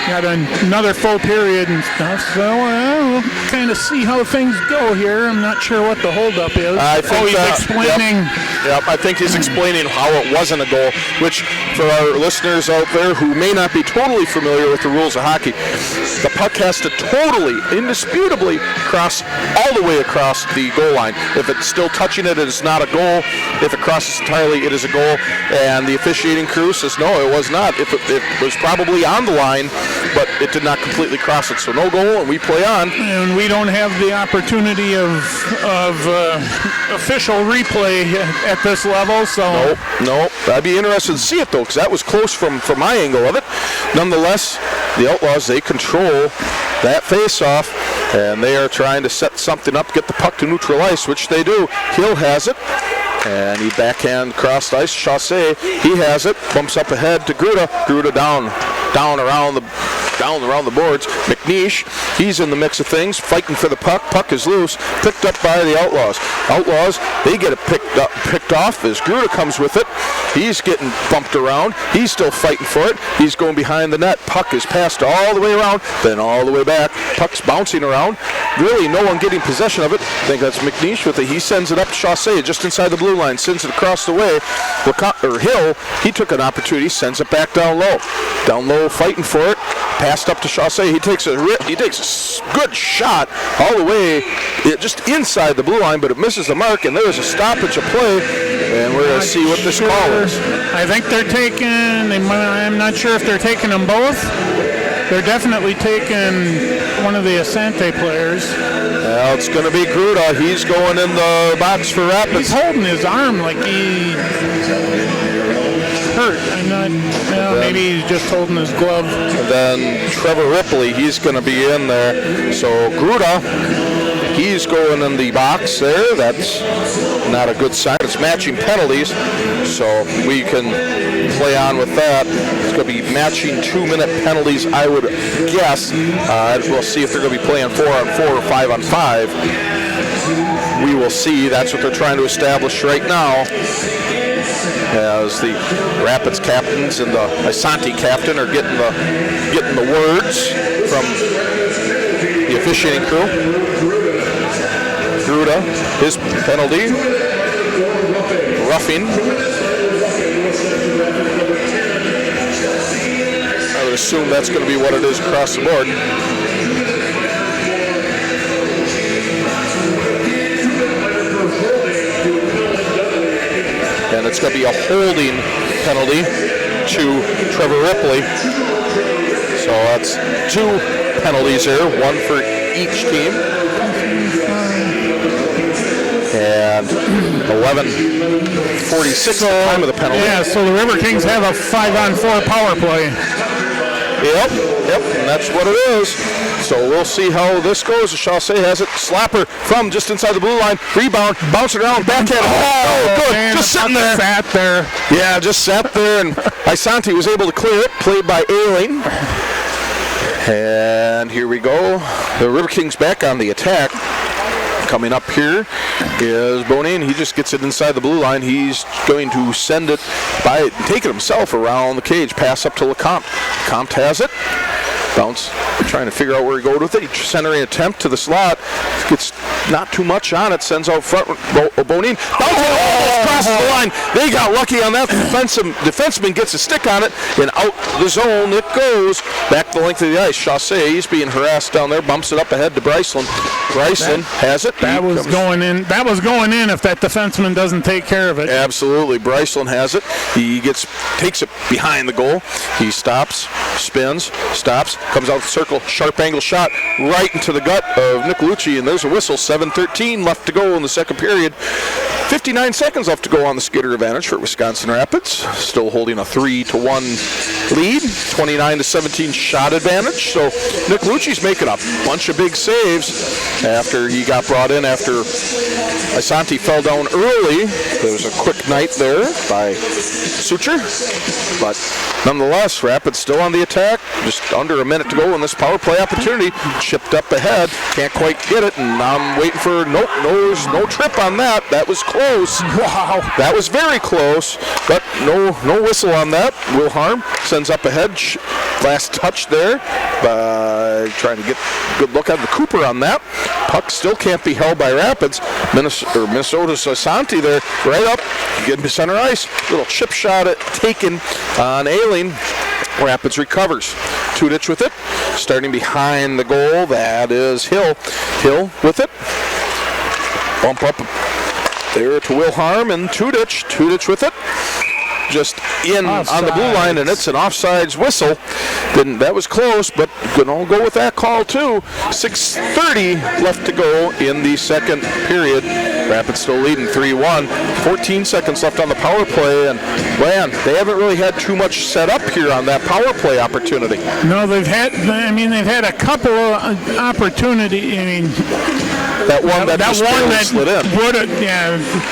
got another full period and stuff, so we'll kind of see how things go here. I'm not sure what the holdup is. I think he's explaining. Yep, I think he's explaining how it wasn't a goal, which for our listeners out there who may not be totally familiar with the rules of hockey, the puck has to totally, indisputably cross all the way across the goal line. If it's still touching it, it is not a goal. If it crosses entirely, it is a goal. And the officiating crew says, no, it was not. If it was probably on the line, but it did not completely cross it. So no goal, and we play on. And we don't have the opportunity of official replay at this level. So Nope. I'd be interested to see it, though, because that was close from my angle of it. Nonetheless, the Outlaws, they control that face-off, and they are trying to set something up, get the puck to neutral ice, which they do. Hill has it, and he backhand crossed ice. Chaussee, he has it, bumps up ahead to Gruda. Gruda down around the boards. McNeish, he's in the mix of things, fighting for the puck. Puck is loose, picked up by the Outlaws. Outlaws, they get it picked off as Gruda comes with it. He's getting bumped around. He's still fighting for it. He's going behind the net. Puck is passed all the way around, then all the way back. Puck's bouncing around. Really, no one getting possession of it. I think that's McNeish with it. He sends it up to Chaussee just inside the blue line, sends it across the way. Hill, he took an opportunity, sends it back down low. Down low, fighting for it. Passed up to Chaussee. He takes a good shot all the way just inside the blue line, but it misses the mark, and there's a stoppage of play, and we're going to see what this call is. I think they're taking, I'm not sure if they're taking them both. They're definitely taking one of the Isanti players. Well, it's going to be Gruda. He's going in the box for Rapids. He's holding his arm like he hurt. Maybe he's just holding his glove. And then Trevor Ripley, he's going to be in there. So Gruda, he's going in the box there. That's not a good sign. It's matching penalties, so we can play on with that. It's going to be matching 2-minute penalties, I would guess. We'll see if they're going to be playing 4-on-4 or 5-on-5. We will see. That's what they're trying to establish right now, as the Rapids captains and the Isanti captain are getting the words from the officiating crew. Gruda, his penalty, roughing. I would assume that's going to be what it is across the board. And it's going to be a holding penalty to Trevor Ripley. So that's 2 penalties here, 1 for each team. And 11:46 the time of the penalty. Yeah, so the Riverkings have a 5-on-4 power play. Yep, and that's what it is. So we'll see how this goes. Chaussee has it. Slapper from just inside the blue line. Rebound, bouncing around, backhand. Oh, good. Man, just sitting there. Sat there. Yeah, just sat there, and Isanti was able to clear it. Played by Ailing. And here we go. The Riverkings back on the attack. Coming up here is Bonin. He just gets it inside the blue line. He's going to send it take it himself around the cage. Pass up to LeCompte. LeCompte has it. Bounce. Trying to figure out where he goes with it. Centering attempt to the slot. Gets not too much on it. Sends out front. Bonin. Almost crosses the line. They got lucky on that. Defenseman gets a stick on it, and out the zone it goes. Back the length of the ice. Chaussee, he's being harassed down there. Bumps it up ahead to Bryceland. Bryceland has it. That was going in. That was going in if that defenseman doesn't take care of it. Absolutely. Bryceland has it. He takes it behind the goal. He stops, spins, stops, comes out the circle, sharp angle shot right into the gut of Nicolucci, and there's a whistle. 7:13 left to go in the second period. 59 seconds left to go on the skater advantage for Wisconsin Rapids. Still holding a 3-1 lead. 29-17 shot advantage. So Nicolucci's making a bunch of big saves after he got brought in after Isanti fell down early. There was a quick night there by Sucher. But nonetheless, Rapids still on the attack. Just under a minute to go in this power play opportunity. Chipped up ahead. Can't quite get it, and I'm waiting for, nope, no trip on that. That was close. Wow. That was very close, but no whistle on that. Will Harm sends up ahead. Last touch there by trying to get a good look at the Cooper on that. Puck still can't be held by Rapids. Minnesota's Isanti there, right up, getting to center ice. Little chip shot taken on Aileen. Rapids recovers. Tudich with it. Starting behind the goal, that is Hill. Hill with it. Bump up there to Will Harm and Tudich. Tudich with it. Just in offsides. On the blue line, and it's an offsides whistle. That was close, but gonna go with that call too. 6:30 left to go in the second period. Rapids still leading 3-1. 14 seconds left on the power play, and man, they haven't really had too much set up here on that power play opportunity. No, they've had a couple of opportunity. I mean, that one that slid in.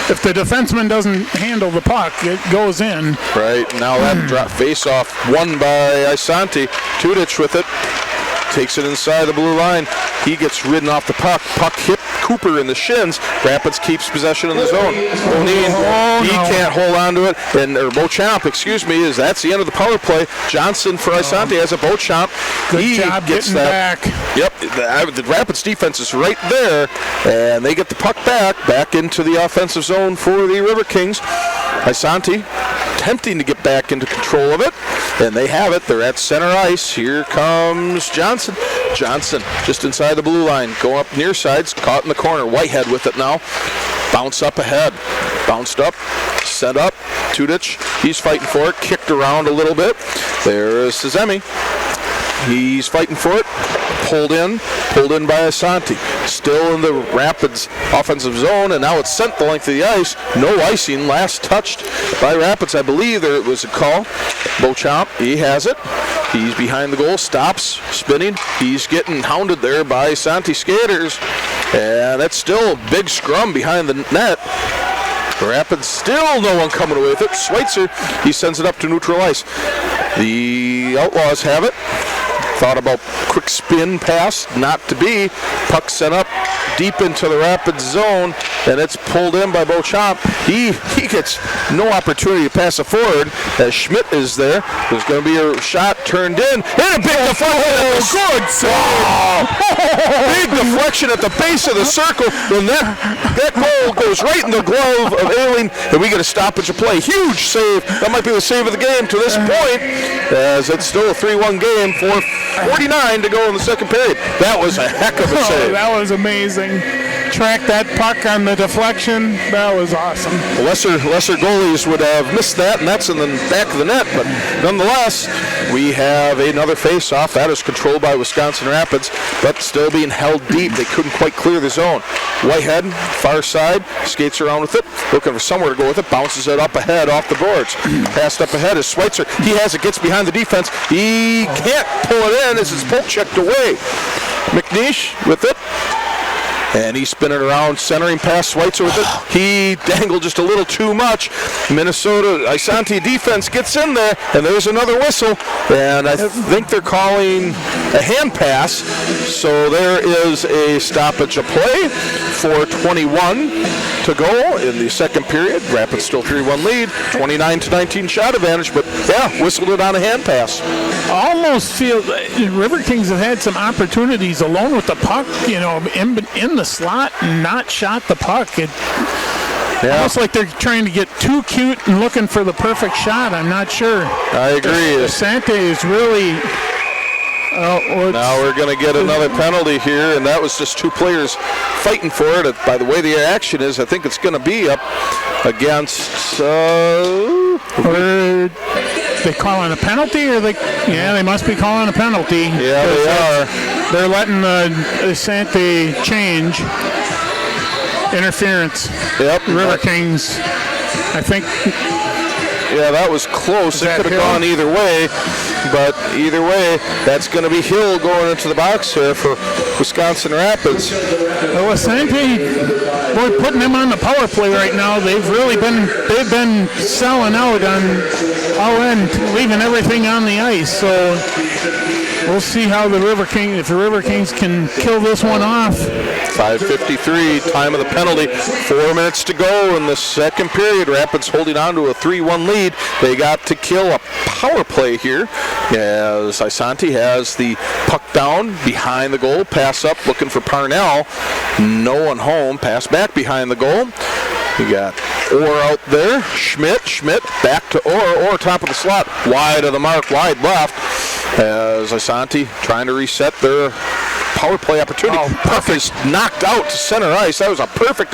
If the defenseman doesn't handle the puck, it goes in. Right, now that drop face-off won by Isanti. Tudich with it. Takes it inside the blue line. He gets ridden off the puck. Puck hit Cooper in the shins. Rapids keeps possession in the zone. He can't hold on to it. Or Beauchamp, is that's the end of the power play. Johnson for Isanti has a Beauchamp. Good job getting back. Yep, the Rapids defense is right there, and they get the puck back into the offensive zone for the Riverkings. Isanti attempting to get back into control of it, and they have it. They're at center ice. Here comes Johnson. Johnson just inside the blue line, going up near sides, caught in the corner. Whitehead with it now. Bounce up ahead. Bounced up, set up. Tudich, he's fighting for it. Kicked around a little bit. There is Szemi. He's fighting for it. Pulled in by Isanti. Still in the Rapids offensive zone, and now it's sent the length of the ice. No icing. Last touched by Rapids. I believe there was a call. Beauchamp, he has it. He's behind the goal, stops, spinning. He's getting hounded there by Isanti skaters. And that's still a big scrum behind the net. Rapids still no one coming away with it. Schweitzer, he sends it up to neutral ice. The Outlaws have it. Thought about quick spin pass, not to be. Puck sent up deep into the Rapids zone, and it's pulled in by Beauchamp. He gets no opportunity to pass it forward as Schmidt is there. There's going to be a shot turned in, and a big deflection. Good save! Big deflection at the base of the circle, and that goal goes right in the glove of Aileen, and we get a stoppage of play. Huge save. That might be the save of the game to this point, as it's still a 3-1 game. 4:49 to go in the second period. That was a heck of a save. That was amazing. Track that puck on the deflection. That was awesome. Lesser goalies would have missed that, and that's in the back of the net. But nonetheless, we have another face-off. That is controlled by Wisconsin Rapids, but still being held deep. They couldn't quite clear the zone. Whitehead, far side, skates around with it, looking for somewhere to go with it, bounces it up ahead off the boards. Passed up ahead is Schweitzer. He has it, gets behind the defense. He can't pull it in as it's poke checked away. McNeish with it. And he's spinning around, centering past Schweitzer with it. He dangled just a little too much. Minnesota, Isanti defense gets in there, and there's another whistle. And I think they're calling a hand pass. So there is a stoppage of play. 4:21 to go in the second period. Rapids still 3-1 lead, 29-19 shot advantage, but yeah, whistled it on a hand pass. Almost feel Riverkings have had some opportunities alone with the puck, in the slot and not shot the puck. Almost like they're trying to get too cute and looking for the perfect shot. I'm not sure. I agree. Isanti is really... now we're going to get another penalty here, and that was just two players fighting for it. By the way the action is, I think it's going to be up against... they calling a penalty, or they must be calling a penalty. Yeah, they are. They're letting Isanti change. Interference. Yep. Riverkings, I think Yeah, that was close. It could have gone either way. But either way, that's going to be Hill going into the box here for Wisconsin Rapids. Well, Isanti, boy, putting them on the power play right now. They've been selling out on all end, leaving everything on the ice. So we'll see how the Riverkings, if the Riverkings can kill this one off. 5:53, time of the penalty. 4 minutes to go in the second period. Rapids holding on to a 3-1 lead. They got to kill a power play here as Isanti has the puck down behind the goal. Pass up looking for Parnell. No one home. Pass back behind the goal. You got Orr out there. Schmidt back to Orr top of the slot. Wide of the mark, wide left. As Isanti trying to reset their power play opportunity. Puck is knocked out to center ice. That was a perfect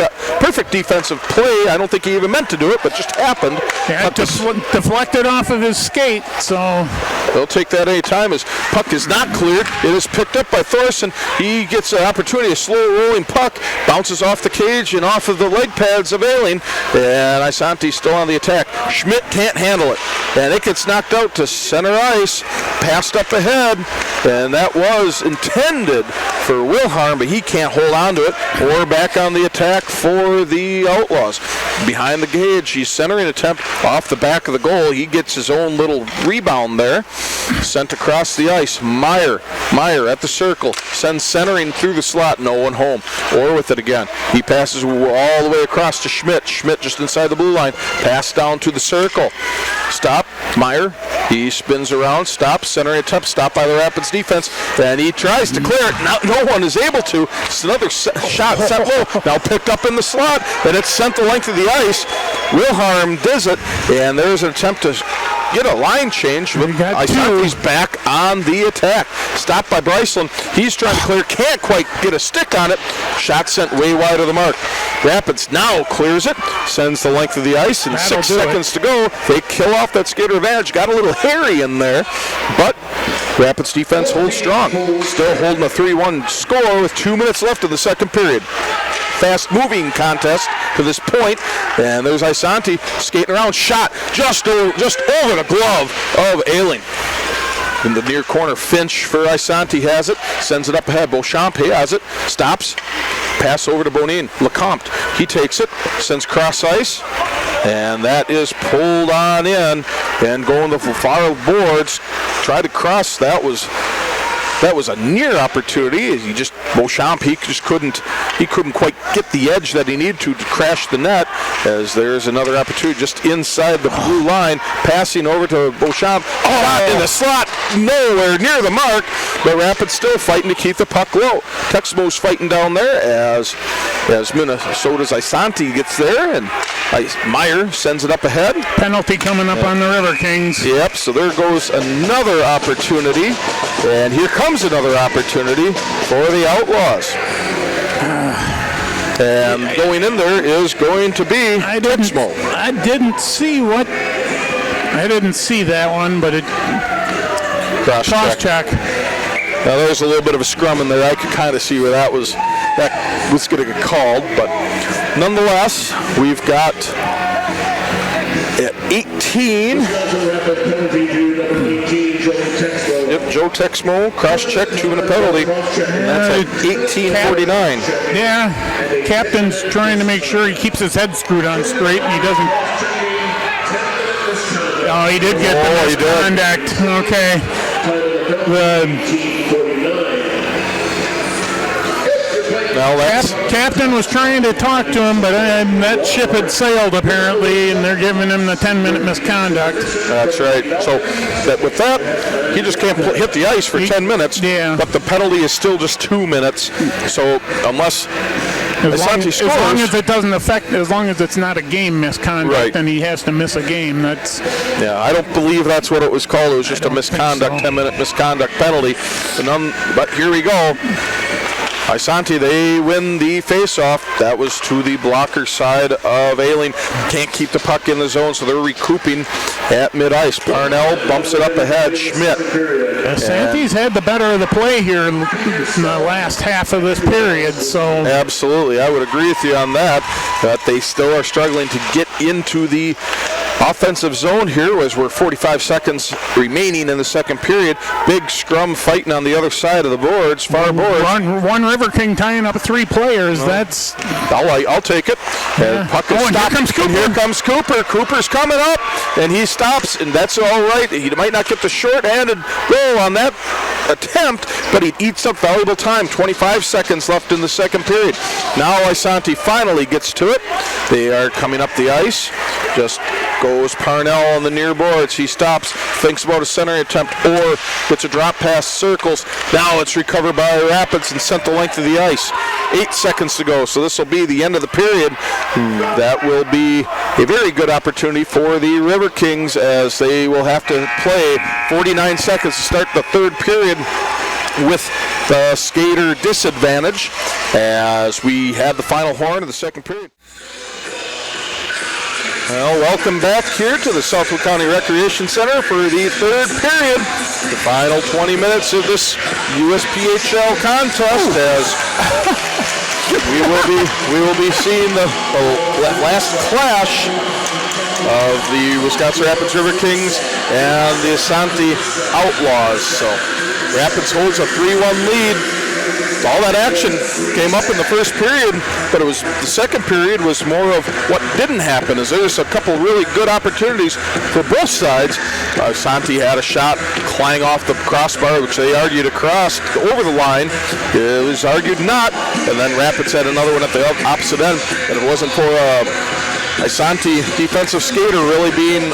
defensive play. I don't think he even meant to do it, but just happened. Yeah, deflected off of his skate, so they'll take that any time as puck is not cleared. It is picked up by Thorson. He gets an opportunity, a slow rolling puck, bounces off the cage and off of the leg pads of Ailing, and Isanti still on the attack. Schmidt can't handle it, and it gets knocked out to center ice, passed up ahead, and that was intended for Wilharm, but he can't hold on to it. Or back on the attack for the Outlaws. Behind the cage, he's centering attempt off the back of the goal. He gets his own little rebound there. Sent across the ice. Meyer at the circle. Sends centering through the slot. No one home. Or with it again. He passes all the way across to Schmidt. Schmidt just inside the blue line. Pass down to the circle. Stop. Meyer. He spins around. Stops. Centering attempt. Stopped by the Rapids defense. And he tries to clear it. No one is able to. It's another shot set low. Now picked up in the slot. And it's sent the length of the ice. Wilharm does it. And there's an attempt to get a line change with Isanti's back on the attack. Stopped by Bryceland. He's trying to clear. Can't quite get a stick on it. Shot sent way wide of the mark. Rapids now clears it. Sends the length of the ice. And 6 seconds to go. They kill off that skater advantage. Got a little hairy in there. But Rapids defense holds strong. Still holding a 3-1 score with 2 minutes left in the second period. Fast-moving contest to this point, and there's Isanti skating around. Shot just over the glove of Ailing. In the near corner, Finch for Isanti has it. Sends it up ahead. Beauchamp has it. Stops. Pass over to Bonin. Lecomte, he takes it. Sends cross ice. And that is pulled on in and going to the far boards. Tried to cross. That was a near opportunity. Beauchamp, he couldn't quite get the edge that he needed to crash the net, as there's another opportunity just inside the blue line, passing over to Beauchamp. In the slot, nowhere near the mark, but Rapids still fighting to keep the puck low. Texmo's fighting down there as Minnesota's Isanti gets there, and Meyer sends it up ahead. Penalty coming up on the Riverkings. Yep, so there goes another opportunity, and here comes another opportunity for the Outlaws. And going in there is going to be Texmo. I didn't see that one, but it cross check. Now there's a little bit of a scrum in there. I could kind of see where that was going to get called, but nonetheless, we've got at 18. Yep, Joe Texmo, cross-check, 2-minute penalty. And that's at 18:49. Yeah, captain's trying to make sure he keeps his head screwed on straight, and he doesn't. Oh, he did get the misconduct. Okay. Captain was trying to talk to him, but that ship had sailed apparently, and they're giving him the 10-minute misconduct. That's right. So with that, he just can't hit the ice for 10 minutes. Yeah. But the penalty is still just 2 minutes. So unless Isanti scores, as long as it doesn't affect, as long as it's not a game misconduct, and he has to miss a game. Yeah, I don't believe that's what it was called. It was just a misconduct, 10-minute misconduct penalty. But here we go. Isanti, they win the face-off. That was to the blocker side of Ailing. Can't keep the puck in the zone, so they're recouping at mid-ice. Parnell bumps it up ahead. Schmidt. Isanti's had the better of the play here in the last half of this period. So absolutely, I would agree with you on that. But they still are struggling to get into the offensive zone here as we're 45 seconds remaining in the second period. Big scrum fighting on the other side of the boards, far boards. One River King tying up 3 players. That's. I'll take it. Yeah. And puck is stopped. Here comes Cooper. And here comes Cooper. Cooper's coming up, and he stops, and that's all right. He might not get the short-handed goal on that attempt, but he eats up valuable time. 25 seconds left in the second period. Now Isanti finally gets to it. They are coming up the ice. Just goes Parnell on the near boards. He stops, thinks about a center attempt, or gets a drop pass, circles. Now it's recovered by Rapids and sent the length of the ice. 8 seconds to go, so this will be the end of the period. That will be a very good opportunity for the River Kings as they will have to play 49 seconds to start the third period with the skater disadvantage as we have the final horn of the second period. Well, welcome back here to the Southwood County Recreation Center for the third period. The final 20 minutes of this USPHL contest as we will be seeing the last clash of the Wisconsin Rapids River Kings and the Isanti Outlaws. So Rapids holds a 3-1 lead. All that action came up in the first period, but the second period was more of what didn't happen, as there was a couple really good opportunities for both sides. Isanti had a shot clang off the crossbar, which they argued across over the line. It was argued not, and then Rapids had another one at the opposite end, and it wasn't for Isanti defensive skater really being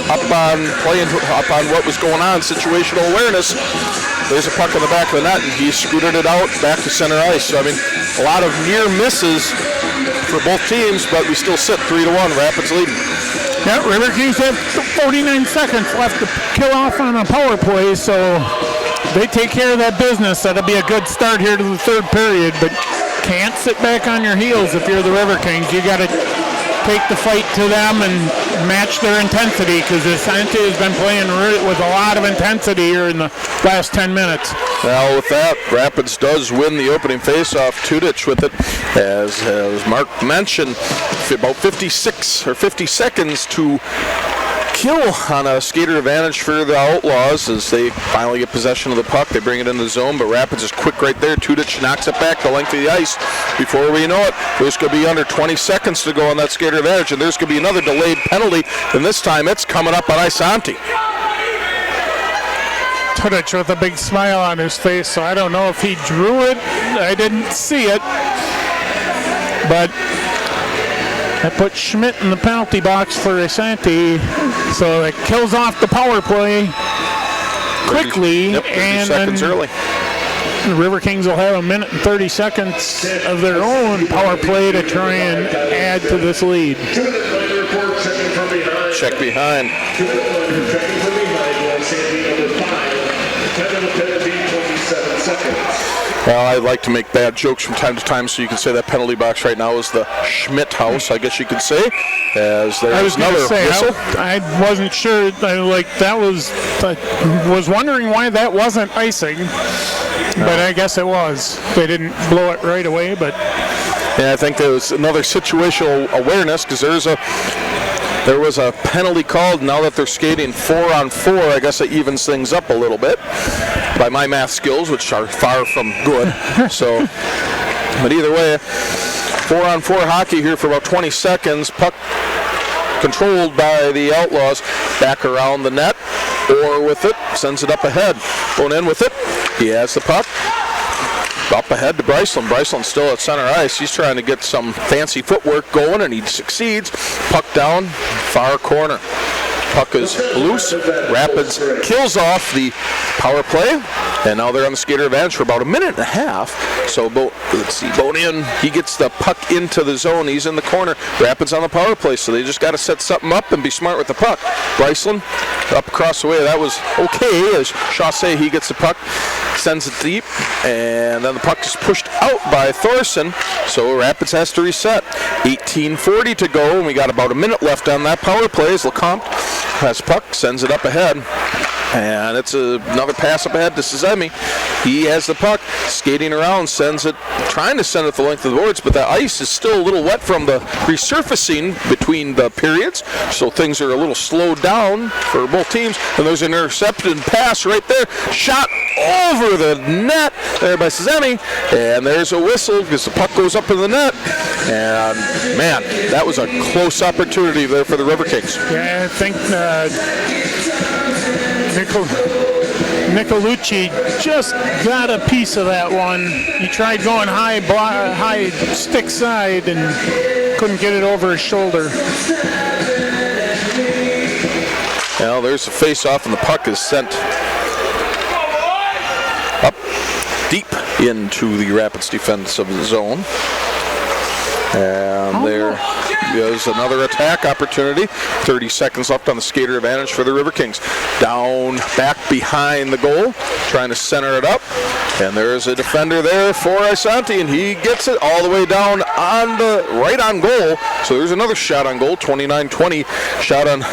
playing up on what was going on, situational awareness. There's a puck in the back of the net, and he scooted it out back to center ice. So, I mean, a lot of near misses for both teams, but we still sit 3-1, Rapids leading. Yeah, River Kings have 49 seconds left to kill off on a power play, so they take care of that business. That'll be a good start here to the third period, but can't sit back on your heels if you're the River Kings. You got to take the fight to them and match their intensity, because Isanti has been playing with a lot of intensity here in the last 10 minutes. Well, with that, Rapids does win the opening faceoff. Tudich with it, as Mark mentioned, about 56 or 50 seconds to kill on a skater advantage for the Outlaws as they finally get possession of the puck. They bring it in the zone, but Rapids is quick right there. Tudich knocks it back the length of the ice. Before we know it, there's going to be under 20 seconds to go on that skater advantage, and there's going to be another delayed penalty, and this time it's coming up on Isanti. Tudich with a big smile on his face, so I don't know if he drew it. I didn't see it, but I put Schmidt in the penalty box for Isanti, so it kills off the power play quickly. 30 seconds early. The River Kings will have 1 minute and 30 seconds of their own power play to try and add to this lead. Check behind. Well, I like to make bad jokes from time to time, so you can say that penalty box right now is the Schmidt house, I guess you could say, as there's another whistle. I wasn't sure, I was wondering why that wasn't icing, but I guess it was. They didn't blow it right away, but... Yeah, I think there was another situational awareness, because there was a penalty called. Now that they're skating 4-on-4, I guess it evens things up a little bit by my math skills, which are far from good. So, but either way, 4-on-4 hockey here for about 20 seconds. Puck controlled by the Outlaws. Back around the net, or with it, sends it up ahead. Going in with it. He has the puck. Up ahead to Bryceland. Bryceland's still at center ice. He's trying to get some fancy footwork going, and he succeeds. Puck down, far corner. Puck is loose. Rapids kills off the power play, and now they're on the skater advantage for about 1.5 minutes. So, let's see, Bonian, he gets the puck into the zone. He's in the corner. Rapids on the power play, so they just got to set something up and be smart with the puck. Bryceland up across the way. That was okay, as Chassé, he gets the puck, sends it deep, and then the puck is pushed out by Thorson, so Rapids has to reset. 18:40 to go, and we got about 1 minute left on that power play as Lecomte has puck, sends it up ahead. And it's another pass up ahead to Sezemi. He has the puck, skating around, sends it, trying to send it the length of the boards, but the ice is still a little wet from the resurfacing between the periods, so things are a little slowed down for both teams. And there's an intercepted pass right there, shot over the net there by Sezemi, and there's a whistle because the puck goes up in the net. And man, that was a close opportunity there for the Riverkings. Yeah, I think Nicolucci just got a piece of that one. He tried going high stick side and couldn't get it over his shoulder. Well, there's a face-off, and the puck is sent up deep into the Rapids defensive zone. And there is another attack opportunity. 30 seconds left on the skater advantage for the Riverkings. Down, back behind the goal, trying to center it up. And there's a defender there for Isanti, and he gets it all the way down on the right on goal. So there's another shot on goal, 29-20 shot on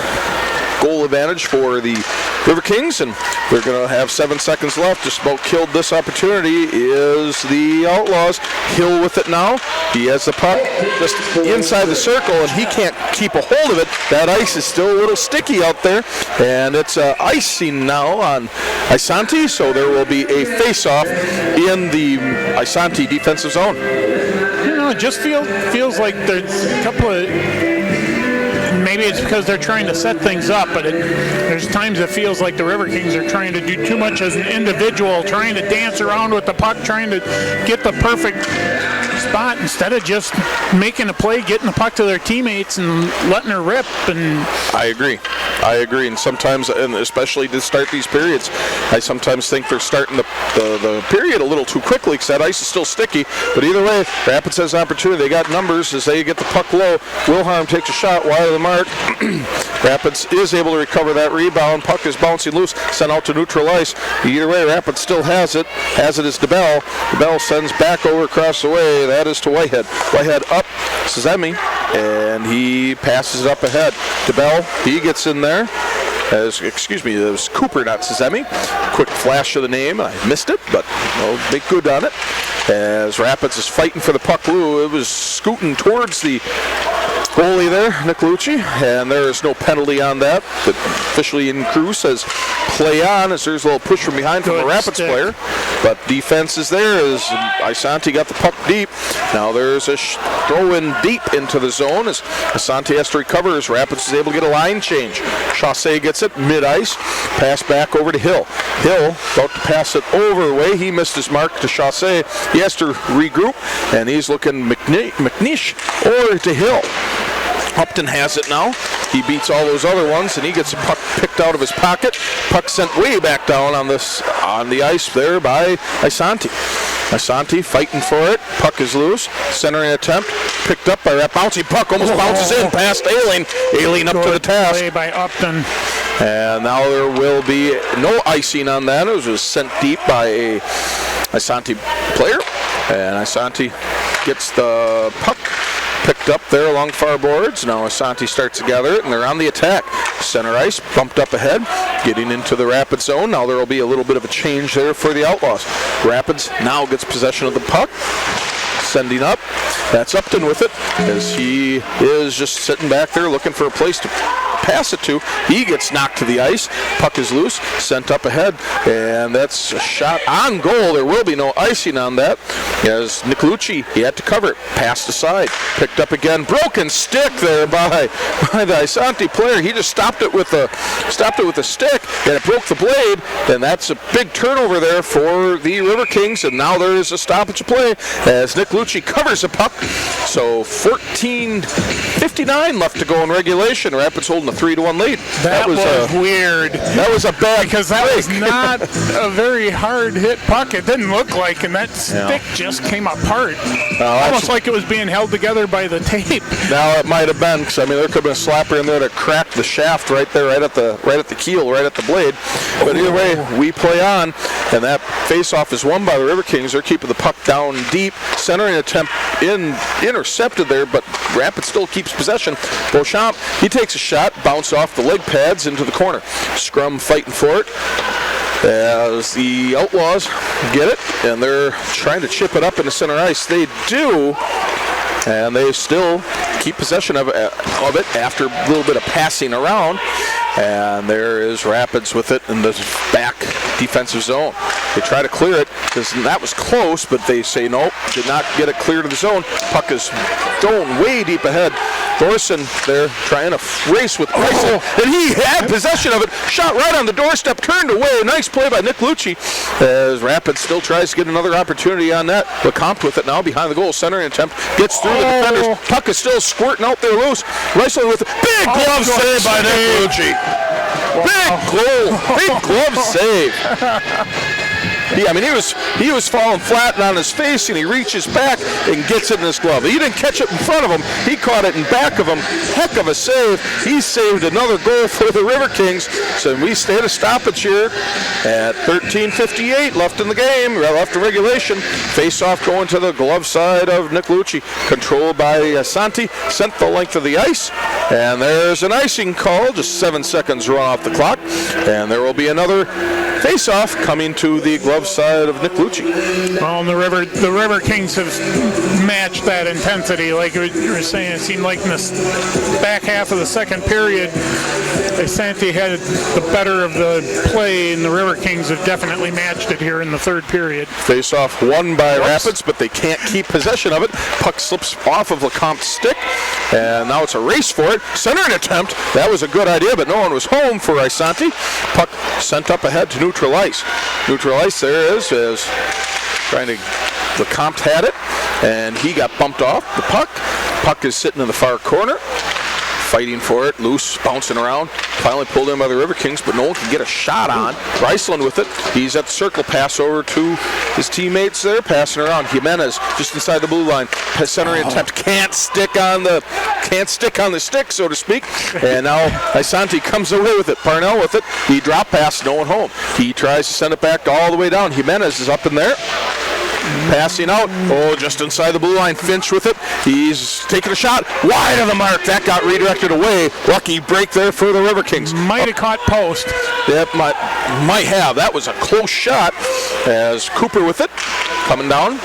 goal advantage for the Riverkings, and they're going to have 7 seconds left. Just about killed this opportunity is the Outlaws. Hill with it now. He has the puck just inside the circle, and he can't keep a hold of it. That ice is still a little sticky out there, and it's icing now on Isanti, so there will be a face-off in the Isanti defensive zone. You know, it just feels like there's a couple of... Maybe it's because they're trying to set things up, but there's times it feels like the Riverkings are trying to do too much as an individual, trying to dance around with the puck, trying to get the perfect spot instead of just making a play, getting the puck to their teammates and letting her rip. And I agree, and sometimes, and especially to start these periods, I sometimes think they're starting the period a little too quickly because that ice is still sticky. But either way, Rapids has an opportunity. They got numbers as they get the puck low. Wilhelm takes a shot wide of the mark. Rapids is able to recover that rebound. Puck is bouncing loose, sent out to neutral ice. Either way, Rapids still has it. Has it is DeBell. DeBell sends back over across the way. That is to Whitehead. Whitehead up, Sezemi, and he passes it up ahead. DeBell, he gets in there. It was Cooper, not Sezemi. Quick flash of the name. I missed it, but make good on it. As Rapids is fighting for the puck loose, it was scooting towards the goalie there, Nicolucci, and there is no penalty on that. But officially in crew says play on, as there's a little push from behind from the Rapids player. But defense is there as Isanti got the puck deep. Now there's a throw in deep into the zone as Isanti has to recover as Rapids is able to get a line change. Chaussee gets it mid-ice, pass back over to Hill. Hill about to pass it over the way. He missed his mark to Chaussee. He has to regroup, and he's looking McNeish or to Hill. Upton has it now. He beats all those other ones, and he gets a puck picked out of his pocket. Puck sent way back down on the ice there by Isanti. Isanti fighting for it. Puck is loose. Centering attempt. Picked up by that bouncing puck. Almost bounces in past Ailing. Ailing up to the task. Play by Upton. And now there will be no icing on that. It was sent deep by a Isanti player. And Isanti gets the puck picked up there along far boards. Now Isanti starts to gather it, and they're on the attack. Center ice, bumped up ahead, getting into the Rapids zone. Now there will be a little bit of a change there for the Outlaws. Rapids now gets possession of the puck. Sending up. That's Upton with it, as he is just sitting back there looking for a place to pass it to. He gets knocked to the ice. Puck is loose, sent up ahead, and that's a shot on goal. There will be no icing on that, as Nicolucci, he had to cover it. Passed aside, picked up again. Broken stick there by the Isanti player. He just stopped it with a stick, and it broke the blade. And that's a big turnover there for the Riverkings, and now there is a stoppage of play as Nicolucci covers the puck. So 14:59 left to go in regulation. Rapids holding a 3-1 lead. That was weird. That was a bad because that was not a very hard hit puck. It didn't look like, and that stick just came apart. Almost like it was being held together by the tape. Now it might have been, because I mean there could have been a slapper in there to crack the shaft right there, right at the keel, right at the blade. But either way, we play on, and that face-off is won by the Riverkings. They're keeping the puck down deep, centering attempt intercepted there, but Rapids still keeps possession. Beauchamp, he takes a shot, bounce off the leg pads into the corner. Scrum fighting for it as the Outlaws get it, and they're trying to chip it up into center ice. They do, and they still keep possession of it after a little bit of passing around. And there is Rapids with it in the back defensive zone. They try to clear it because that was close, but they say nope, did not get it clear to the zone. Puck is thrown way deep ahead. Thorson there trying to race with Bryson, and he had possession of it. Shot right on the doorstep, turned away. Nice play by Nick Lucci as Rapids still tries to get another opportunity on that. LeCompte with it now behind the goal. Centering attempt gets through the defenders. Puck is still squirting out there loose. Riesler with it. Big glove save by Nick Lucci. Big glove save. Yeah, I mean, he was falling flat on his face, and he reaches back and gets it in his glove. He didn't catch it in front of him. He caught it in back of him. Heck of a save. He saved another goal for the Riverkings. So we stay at a stoppage here at 13:58 left in the game, left in regulation. Face-off going to the glove side of Nick Lucci. Controlled by Isanti. Sent the length of the ice. And there's an icing call. Just 7 seconds run off the clock. And there will be another face-off coming to the glove side of Nick Lucci. Well, the Riverkings have matched that intensity. Like you were saying, it seemed like in the back half of the second period, Isanti had the better of the play, and the Riverkings have definitely matched it here in the third period. Face-off won by Rapids, but they can't keep possession of it. Puck slips off of LeCompte's stick, and now it's a race for it. Centering attempt. That was a good idea, but no one was home for Isanti. Puck sent up ahead to neutral ice. Neutral ice there is trying to, LeCompte had it, and he got bumped off the puck. Puck is sitting in the far corner, fighting for it, loose, bouncing around. Finally pulled in by the Riverkings, but no one can get a shot on. Riesland with it. He's at the circle, pass over to his teammates there, passing around. Jimenez just inside the blue line. Centering attempt can't stick on the stick, so to speak. And now Isanti comes away with it. Parnell with it. He drop pass, no one home. He tries to send it back all the way down. Jimenez is up in there. Passing out, just inside the blue line. Finch with it. He's taking a shot wide of the mark. That got redirected away. Lucky break there for the Riverkings. Might have caught post. That might have. That was a close shot as Cooper with it. Coming down.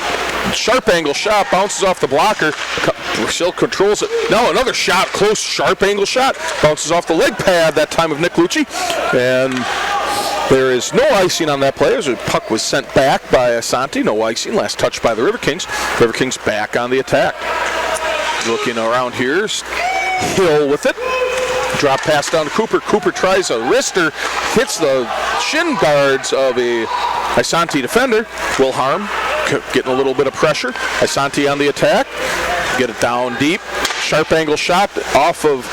Sharp angle shot. Bounces off the blocker. Still controls it. Now another shot. Close, sharp angle shot. Bounces off the leg pad that time of Nick Lucci. And there is no icing on that play as the puck was sent back by Isanti. No icing. Last touch by the Riverkings. Riverkings back on the attack. Looking around here. Hill with it. Drop pass down to Cooper. Cooper tries a wrister. Hits the shin guards of a Isanti defender. Will harm. Getting a little bit of pressure. Isanti on the attack. Get it down deep. Sharp angle shot off of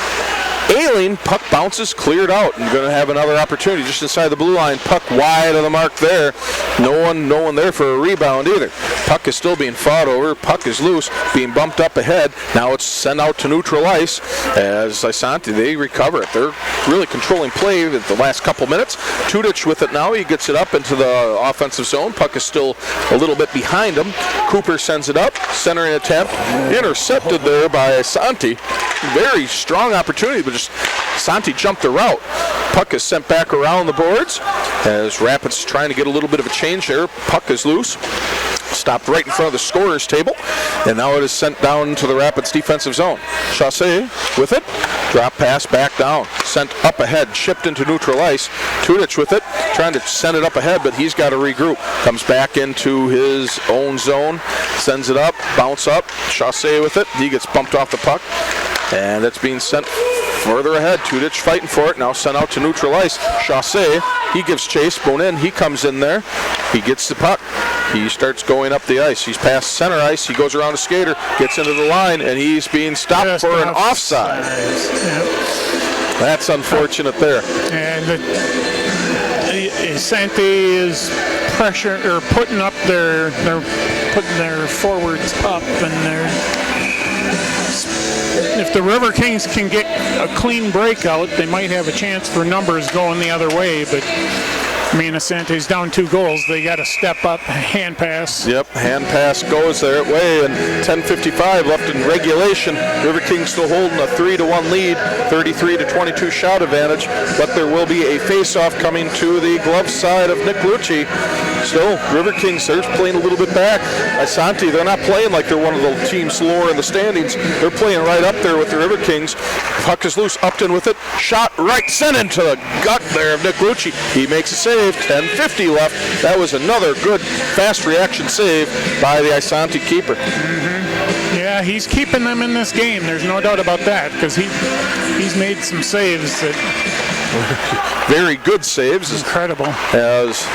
Ailing. Puck bounces, cleared out, and going to have another opportunity just inside the blue line. Puck wide of the mark there. No one there for a rebound either. Puck is still being fought over. Puck is loose, being bumped up ahead. Now it's sent out to neutral ice as Isanti, they recover it. They're really controlling play at the last couple minutes. Tudich with it now. He gets it up into the offensive zone. Puck is still a little bit behind him. Cooper sends it up. Centering attempt. Intercepted there by Isanti. Very strong opportunity, but just Isanti jumped the route. Puck is sent back around the boards as Rapids trying to get a little bit of a change there. Puck is loose. Stopped right in front of the scorer's table, and now it is sent down to the Rapids defensive zone. Chassé with it. Drop pass back down. Sent up ahead. Shipped into neutral ice. Tudich with it. Trying to send it up ahead, but he's got to regroup. Comes back into his own zone. Sends it up. Bounce up. Chassé with it. He gets bumped off the puck, and it's being sent further ahead. Tudich fighting for it. Now sent out to neutral ice. Chassé. He gives chase. Bonin. He comes in there. He gets the puck. He starts going up the ice. He's past center ice. He goes around a skater, gets into the line, and he's being stopped just for an offside. Yep. That's unfortunate there. And Isanti is putting their forwards up, and if the Riverkings can get a clean breakout, they might have a chance for numbers going the other way, but I mean, Isanti's down 2 goals. They got to step up. Hand pass. Yep, hand pass goes their way, and 10:55 left in regulation. Riverkings still holding a 3-1 lead, 33-22 shot advantage, but there will be a face-off coming to the glove side of Nick Lucci. Still, Riverkings, they're playing a little bit back. Isanti, they're not playing like they're one of the teams lower in the standings. They're playing right up there with the Riverkings. Puck is loose, Upton with it, shot right, sent into the gut there of Nick Lucci. He makes a save, 10:50 left. That was another good fast reaction save by the Isanti keeper. Yeah, he's keeping them in this game. There's no doubt about that, because he's made some saves that very good saves. Incredible. As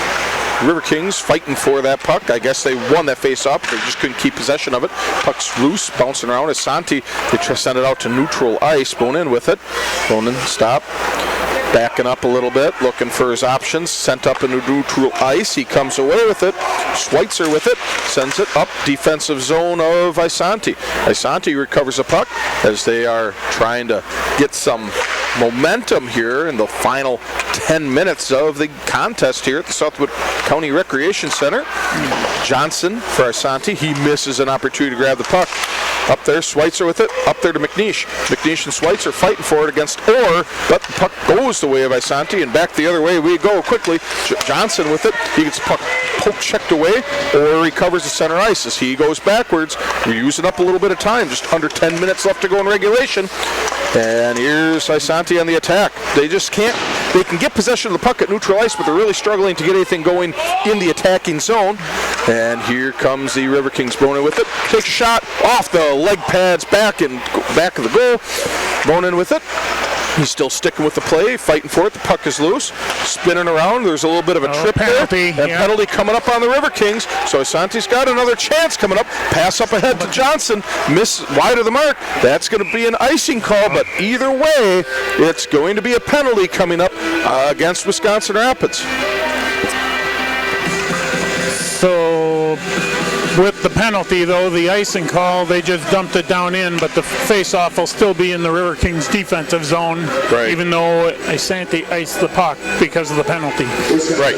Riverkings fighting for that puck. I guess they won that face-off. They just couldn't keep possession of it. Puck's loose, bouncing around. Isanti, they try to send it out to neutral ice. Bonin with it. Bonin, stop. Backing up a little bit, looking for his options. Sent up into neutral ice. He comes away with it. Schweitzer with it. Sends it up defensive zone of Isanti. Isanti recovers the puck as they are trying to get some momentum here in the final 10 minutes of the contest here at the Southwood County Recreation Center. Johnson for Isanti. He misses an opportunity to grab the puck. Up there, Schweitzer with it. Up there to McNeish. McNeish and Schweitzer fighting for it against Orr, but the puck goes the way of Isanti, and back the other way we go quickly. Johnson with it. He gets the puck poke checked away. Orr recovers the center ice as he goes backwards. We're using up a little bit of time. Just under 10 minutes left to go in regulation. And here's Isanti on the attack. They just can't. They can get possession of the puck at neutral ice, but they're really struggling to get anything going in the attacking zone. And here comes the Riverkings. Bonin with it. Takes a shot off the leg pads back of the goal. Bonin with it. He's still sticking with the play, fighting for it. The puck is loose, spinning around. There's a little bit of a trip penalty, there. Penalty coming up on the Riverkings. So Isanti's got another chance coming up. Pass up ahead to Johnson. Miss wide of the mark. That's going to be an icing call, but either way, it's going to be a penalty coming up against Wisconsin Rapids. So with the penalty, though, the icing call, they just dumped it down in, but the face-off will still be in the Riverkings defensive zone, right, even though Isanti iced the puck because of the penalty. Right.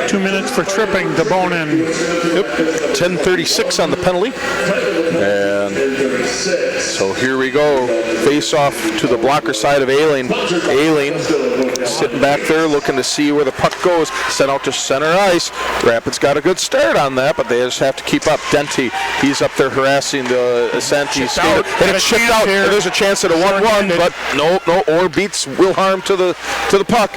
2 minutes for tripping to Bonin. Yep. 10:36 on the penalty. And so here we go. Face off to the blocker side of Aileen. Aileen sitting back there looking to see where the puck goes. Sent out to center ice. Rapids got a good start on that, but they just have to keep up. Denty, he's up there harassing the Isanti skater. And it's chipped out. And there's a chance at a 1-1, but no. Orr beats Wilhelm to the puck.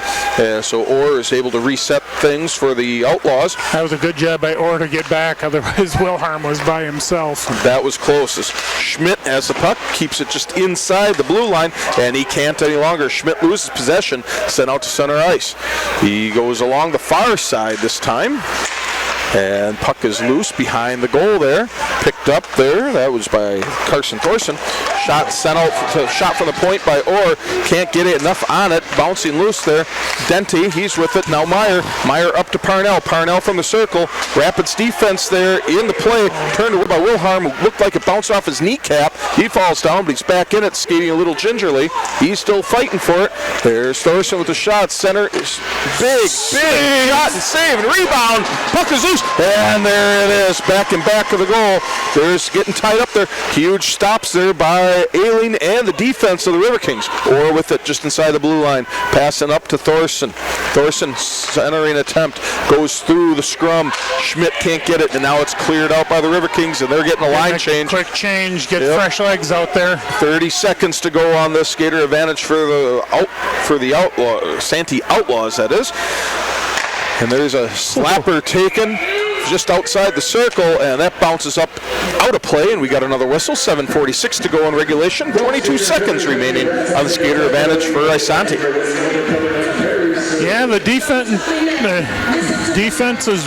So Orr is able to reset things for the Outlaws. That was a good job by Orr to get back. Otherwise, Wilhelm was by himself. That was closest. Schmidt has the puck, keeps it just inside the blue line, and he can't any longer. Schmidt loses possession, sent out to center ice. He goes along the far side this time. And puck is loose behind the goal there. Picked up there. That was by Carson Thorson. Shot sent out shot from the point by Orr. Can't get it enough on it. Bouncing loose there. Denty, he's with it. Now Meyer. Meyer up to Parnell. Parnell from the circle. Rapids defense there in the play. Turned away by Wilhelm, who looked like it bounced off his kneecap. He falls down, but he's back in it, skating a little gingerly. He's still fighting for it. There's Thorson with the shot. Center is big shot and save and rebound. Puck is loose. And there it is, back of the goal. There's getting tied up there. Huge stops there by Aileen and the defense of the Riverkings. Orr with it just inside the blue line, passing up to Thorson. Thorson centering attempt, goes through the scrum. Schmidt can't get it, and now it's cleared out by the Riverkings, and they're getting a line change. Quick change, get fresh legs out there. 30 seconds to go on this skater advantage for the Isanti Outlaws, that is. And there's a slapper taken just outside the circle, and that bounces up out of play, and we got another whistle. 7:46 to go in regulation. 22 seconds remaining on the skater advantage for Isanti. Yeah, the defense has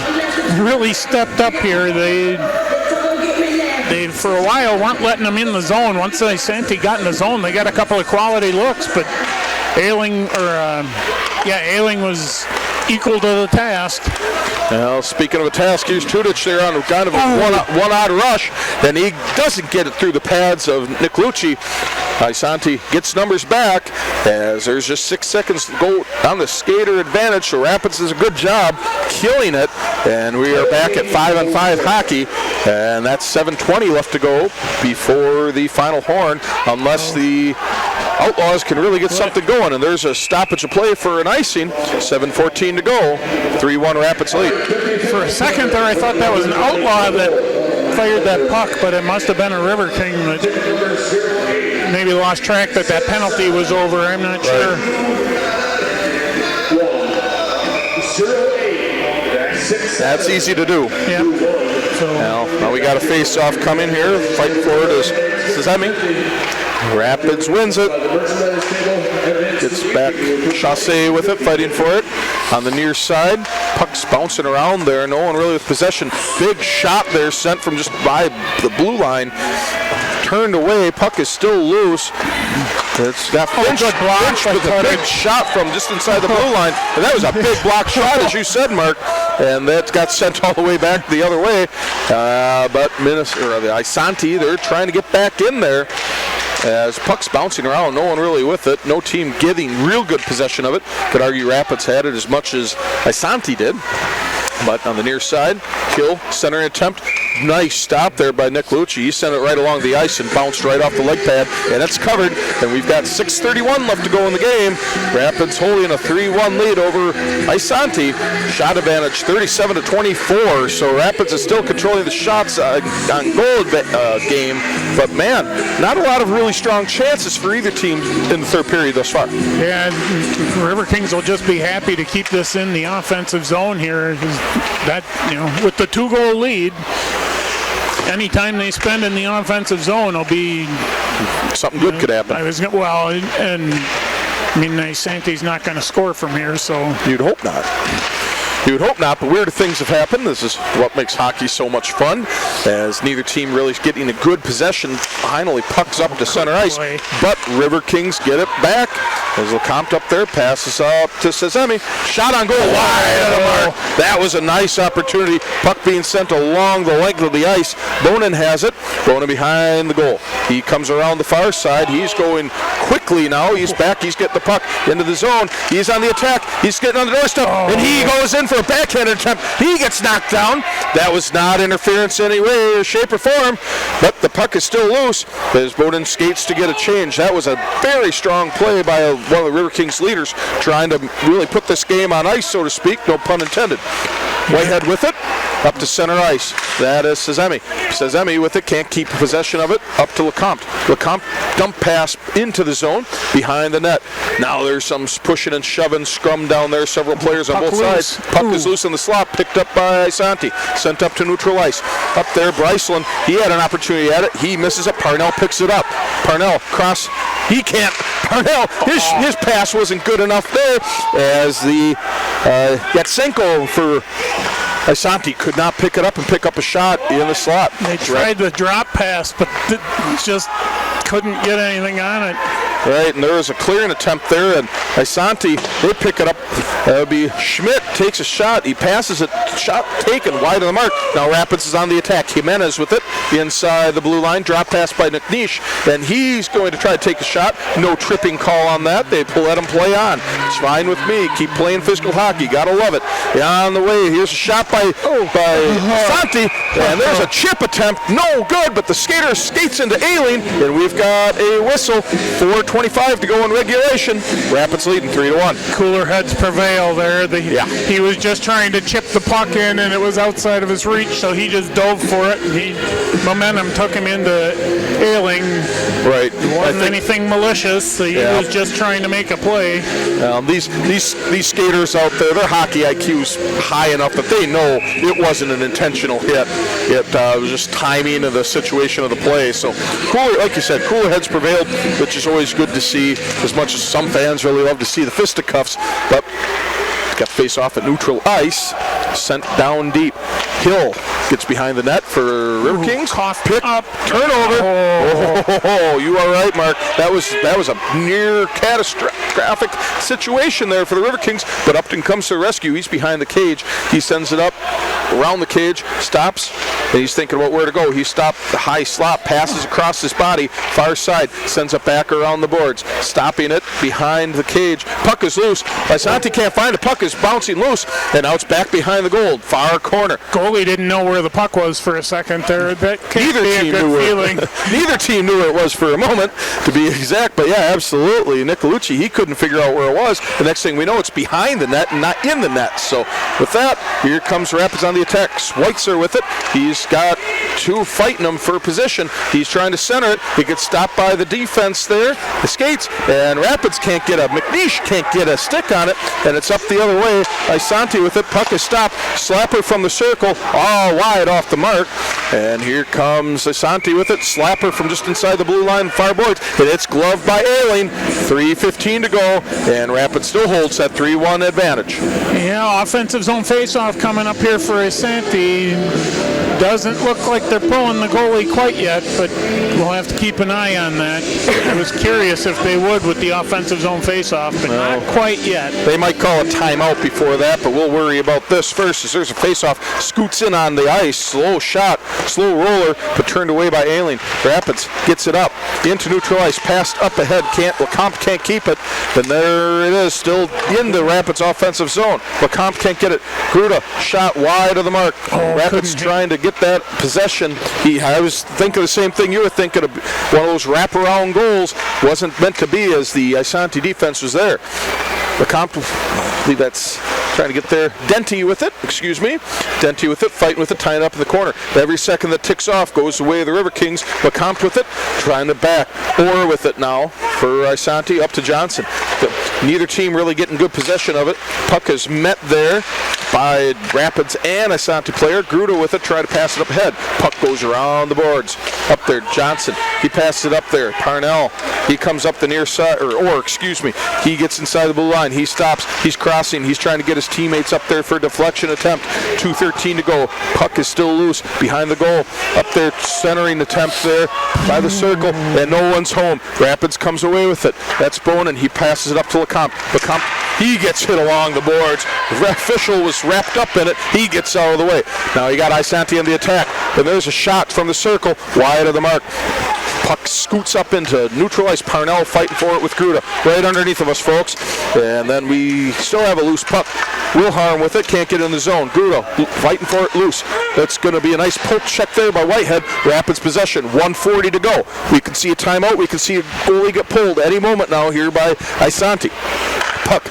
really stepped up here. They for a while weren't letting them in the zone. Once Isanti got in the zone, they got a couple of quality looks, but Ailing was equal to the task. Well, speaking of a task, here's Tudich there on kind of a one-odd rush, and he doesn't get it through the pads of Nick Lucci. Isanti gets numbers back as there's just 6 seconds to go on the skater advantage, so Rapids does a good job killing it, and we are back at 5-on-5 hockey, and that's 7:20 left to go before the final horn, unless the Outlaws can really get something going, and there's a stoppage of play for an icing. 7:14 to go, 3-1 Rapids lead. For a second there, I thought that was an Outlaw that fired that puck, but it must have been a River King that maybe lost track that penalty was over. I'm not sure. That's easy to do. Yeah. So Now we got a face-off coming here. Fighting for it is Sezemi. Rapids wins it. Gets back Chassé with it, fighting for it. On the near side, puck's bouncing around there. No one really with possession. Big shot there sent from just by the blue line. Turned away. Puck is still loose. It's got Finch with a big shot from just inside the blue line. And that was a big block shot, as you said, Mark. And that got sent all the way back the other way. But the Isanti, they're trying to get back in there. As puck's bouncing around, no one really with it. No team getting real good possession of it. Could argue Rapids had it as much as Isanti did. But on the near side, Hill, center attempt. Nice stop there by Nick Lucci. He sent it right along the ice and bounced right off the leg pad, and it's covered. And we've got 6:31 left to go in the game. Rapids holding a 3-1 lead over Isanti. Shot advantage 37-24. So Rapids is still controlling the shots on goal game. But man, not a lot of really strong chances for either team in the third period thus far. Yeah, River Kings will just be happy to keep this in the offensive zone here. That, with the 2-goal lead, anytime they spend in the offensive zone will be something good could happen. Isanti's not going to score from here, so you'd hope not. You would hope not, but weird things have happened. This is what makes hockey so much fun, as neither team really is getting a good possession. Finally pucks up to center ice, but River Kings get it back. As LeCompte up there, passes up to Sezemi. Shot on goal, wide of the mark. That was a nice opportunity. Puck being sent along the length of the ice. Bonin has it. Bonin behind the goal. He comes around the far side. He's going quickly now. He's back. He's getting the puck into the zone. He's on the attack. He's getting on the doorstep, and he goes in for a backhanded attempt. He gets knocked down. That was not interference in any way, shape, or form, but the puck is still loose as Bonin skates to get a change. That was a very strong play by one of the River Kings leaders, trying to really put this game on ice, so to speak, no pun intended. Whitehead with it, up to center ice. That is Sezemi. Sezemi with it, can't keep possession of it, up to LeCompte. LeCompte dump pass into the zone, behind the net. Now there's some pushing and shoving, scrum down there, several players on both sides. Puck is loose in the slot, picked up by Isanti, sent up to neutral ice. Up there, Bryceland, he had an opportunity at it, he misses it, Parnell picks it up. Parnell, cross, he can't. Parnell, his pass wasn't good enough there, as the Yatsenko for Isanti could not pick it up and pick up a shot in the slot. They tried the drop pass, but just couldn't get anything on it. Right, and there was a clearing attempt there, and Isanti, they pick it up. That would be Schmidt, takes a shot. He passes it, shot taken wide of the mark. Now Rapids is on the attack. Jimenez with it inside the blue line. Drop pass by McNeish, and he's going to try to take a shot. No tripping call on that. They let him play on. It's fine with me. Keep playing physical hockey. Gotta love it. On the way, here's a shot by Isanti, and there's a chip attempt. No good, but the skater skates into Aileen, and we've got a whistle. 4:25 to go in regulation. Rapids leading 3-1. Cooler heads prevail there. He was just trying to chip the puck in, and it was outside of his reach, so he just dove for it. And momentum took him into Ailing. Right. It wasn't anything malicious, so he was just trying to make a play. These skaters out there, their hockey IQ's high enough that they know it wasn't an intentional hit. It was just timing of the situation of the play. So, cooler, like you said, cooler heads prevailed, which is always good to see, as much as some fans really love to see the fisticuffs. But got face off at neutral ice, sent down deep. Hill gets behind the net for River Kings. Pick up, turnover. Oh, you are right, Mark. That was a near catastrophic situation there for the River Kings, but Upton comes to the rescue. He's behind the cage. He sends it up around the cage, stops, and he's thinking about where to go. He stopped the high slop, passes across his body, far side, sends it back around the boards, stopping it behind the cage. Puck is loose. Isanti can't find it. Puck is bouncing loose, and now it's back behind the goal, far corner. Goalie didn't know where the puck was for a second there. That can't Neither be a team good knew feeling. Neither team knew where it was for a moment, to be exact. But yeah, absolutely. Nicolucci, he couldn't figure out where it was. The next thing we know, it's behind the net and not in the net. So with that, here comes Rapids on the attack. Schweitzer with it. He's got two fighting him for position. He's trying to center it. He gets stopped by the defense there. The skates, and Rapids can't get McNeish can't get a stick on it, and it's up the other way. Isanti with it. Puck is stopped. Slapper from the circle, all wide off the mark. And here comes Isanti with it. Slapper from just inside the blue line, far boards. And it's gloved by Ailing. 3:15 to go, and Rapids still holds that 3-1 advantage. Yeah, offensive zone faceoff coming up here for Isanti. Doesn't look like they're pulling the goalie quite yet, but we'll have to keep an eye on that. I was curious if they would with the offensive zone faceoff, but not quite yet. They might call a timeout before that, but we'll worry about this first as there's a faceoff. Scoots in on the ice, slow shot, slow roller, but turned away by Ailing. Rapids gets it up into neutral ice, passed up ahead. LeCompte can't keep it. Then there it is, still in the Rapids offensive zone. LeCompte can't get it. Gruda shot wide of the mark. Rapids trying to get that possession. I was thinking the same thing you were thinking of. One of those wraparound goals wasn't meant to be as the Isanti defense was there. LeCompte, I believe that's trying to get there. Denty with it, Denty with it, fighting with it, tying up in the corner. Every second that ticks off goes the way of the Riverkings. LeCompte with it, trying to back. Orr with it now for Isanti, up to Johnson. Neither team really getting good possession of it. Puck is met there by Rapids and Isanti player. Gruda with it, trying to pass it up ahead. Puck goes around the boards. Up there, Johnson. He passes it up there. Parnell, he comes up the near side, he gets inside the blue line. He stops. He's crossing. He's trying to get his teammates up there for a deflection attempt. 2:13 to go. Puck is still loose behind the goal. Up there, centering attempt there by the circle, and no one's home. Rapids comes away with it. That's Bonin. He passes it up to LeCompte. LeCompte, he gets hit along the boards. The official was wrapped up in it. He gets out of the way. Now you got Isanti on the attack, and there's a shot from the circle, wide of the mark. Puck scoots up into neutral ice. Parnell fighting for it with Gruda. Right underneath of us, folks. And then we still have a loose puck. Wilharm with it. Can't get in the zone. Gruda fighting for it loose. That's going to be a nice poke check there by Whitehead. Rapids possession. 1:40 to go. We can see a timeout. We can see a goalie get pulled any moment now here by Isanti. Puck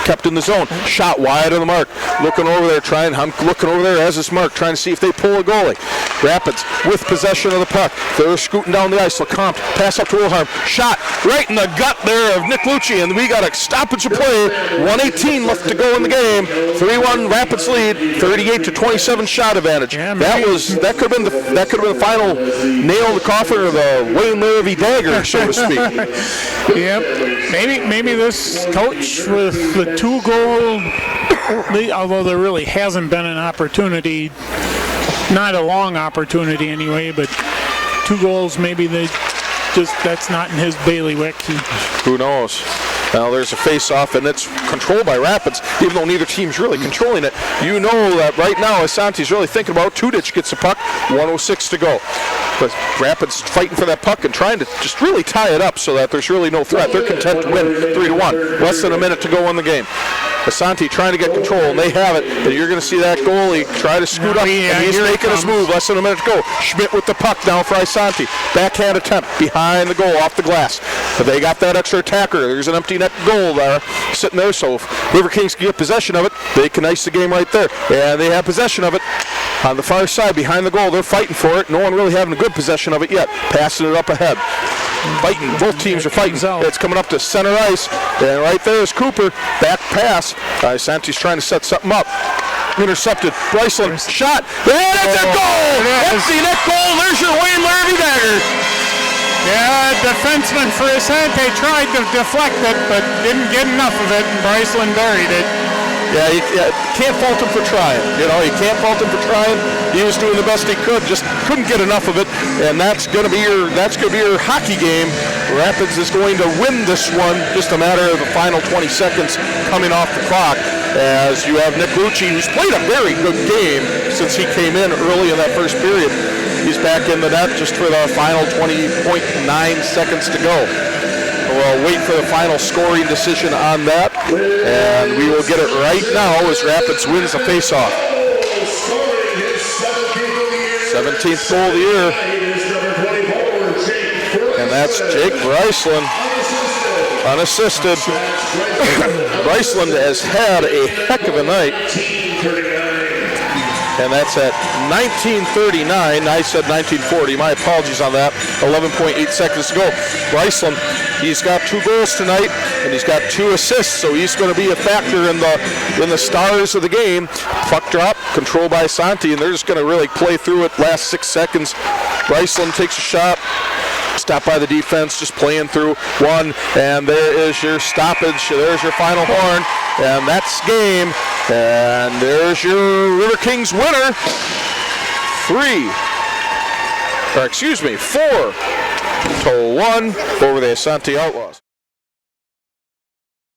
kept in the zone. Shot wide of the mark. Looking over there, looking over there as this mark, trying to see if they pull a goalie. Rapids with possession of the puck. They're scooting down the ice. LeCompte, pass up to Wilhelm. Shot right in the gut there of Nicolucci, and we got a stoppage of play. 1:18 left to go in the game. 3-1 Rapids lead. 38-27 shot advantage. Yeah, that could have been the final nail in the coffin of the Wayne Larrabee dagger, so to speak. Yep. Maybe this coach with the 2-goal, although there really hasn't been an opportunity, not a long opportunity anyway, but 2 goals, maybe that's not in his bailiwick. Who knows? Now there's a face-off, and it's controlled by Rapids, even though neither team's really controlling it. You know that right now Isanti's really thinking about it. Tudich gets the puck, 1:06 to go. But Rapids fighting for that puck and trying to just really tie it up so that there's really no threat. They're content to win 3-1. Less than a minute to go in the game. Isanti trying to get control, and they have it. And you're going to see that goalie try to scoot up, and he's making his move. Less than a minute to go. Schmidt with the puck down for Isanti. Backhand attempt behind the goal, off the glass. But they got that extra attacker. There's an empty net goal there, sitting there. So if Riverkings can get possession of it, they can ice the game right there. And they have possession of it on the far side behind the goal. They're fighting for it. No one really having a good possession of it yet. Passing it up ahead. Fighting. Both teams are fighting. It's coming up to center ice. And right there is Cooper. Back pass. Isanti's trying to set something up. Intercepted. Bryceland. Shot. And it's a goal! Empty net goal. There's your Wayne Larrabee dagger. Yeah, defenseman for Isanti tried to deflect it, but didn't get enough of it, and Bryceland buried it. Yeah, you can't fault him for trying. You can't fault him for trying. He was doing the best he could, just couldn't get enough of it, and that's going to be your hockey game. Rapids is going to win this one. Just a matter of the final 20 seconds coming off the clock, as you have Nicolucci, who's played a very good game, since he came in early in that first period. He's back in the net just for the final 20.9 seconds to go. We'll wait for the final scoring decision on that, and we will get it right now as Rapids wins the faceoff. 17th goal of the year, and that's Jake Bryceland, unassisted. Bryceland has had a heck of a night, and that's at 19:39. I said 19:40. My apologies on that. 11.8 seconds to go. Bryceland, he's got 2 goals tonight, and he's got 2 assists, so he's going to be a factor in the stars of the game. Puck drop, controlled by Isanti, and they're just going to really play through it. Last 6 seconds, Bryceland takes a shot. Stopped by the defense, just playing through one, and there is your stoppage. There's your final horn, and that's game. And there's your Riverkings winner. 4-1 over the Isanti Outlaws.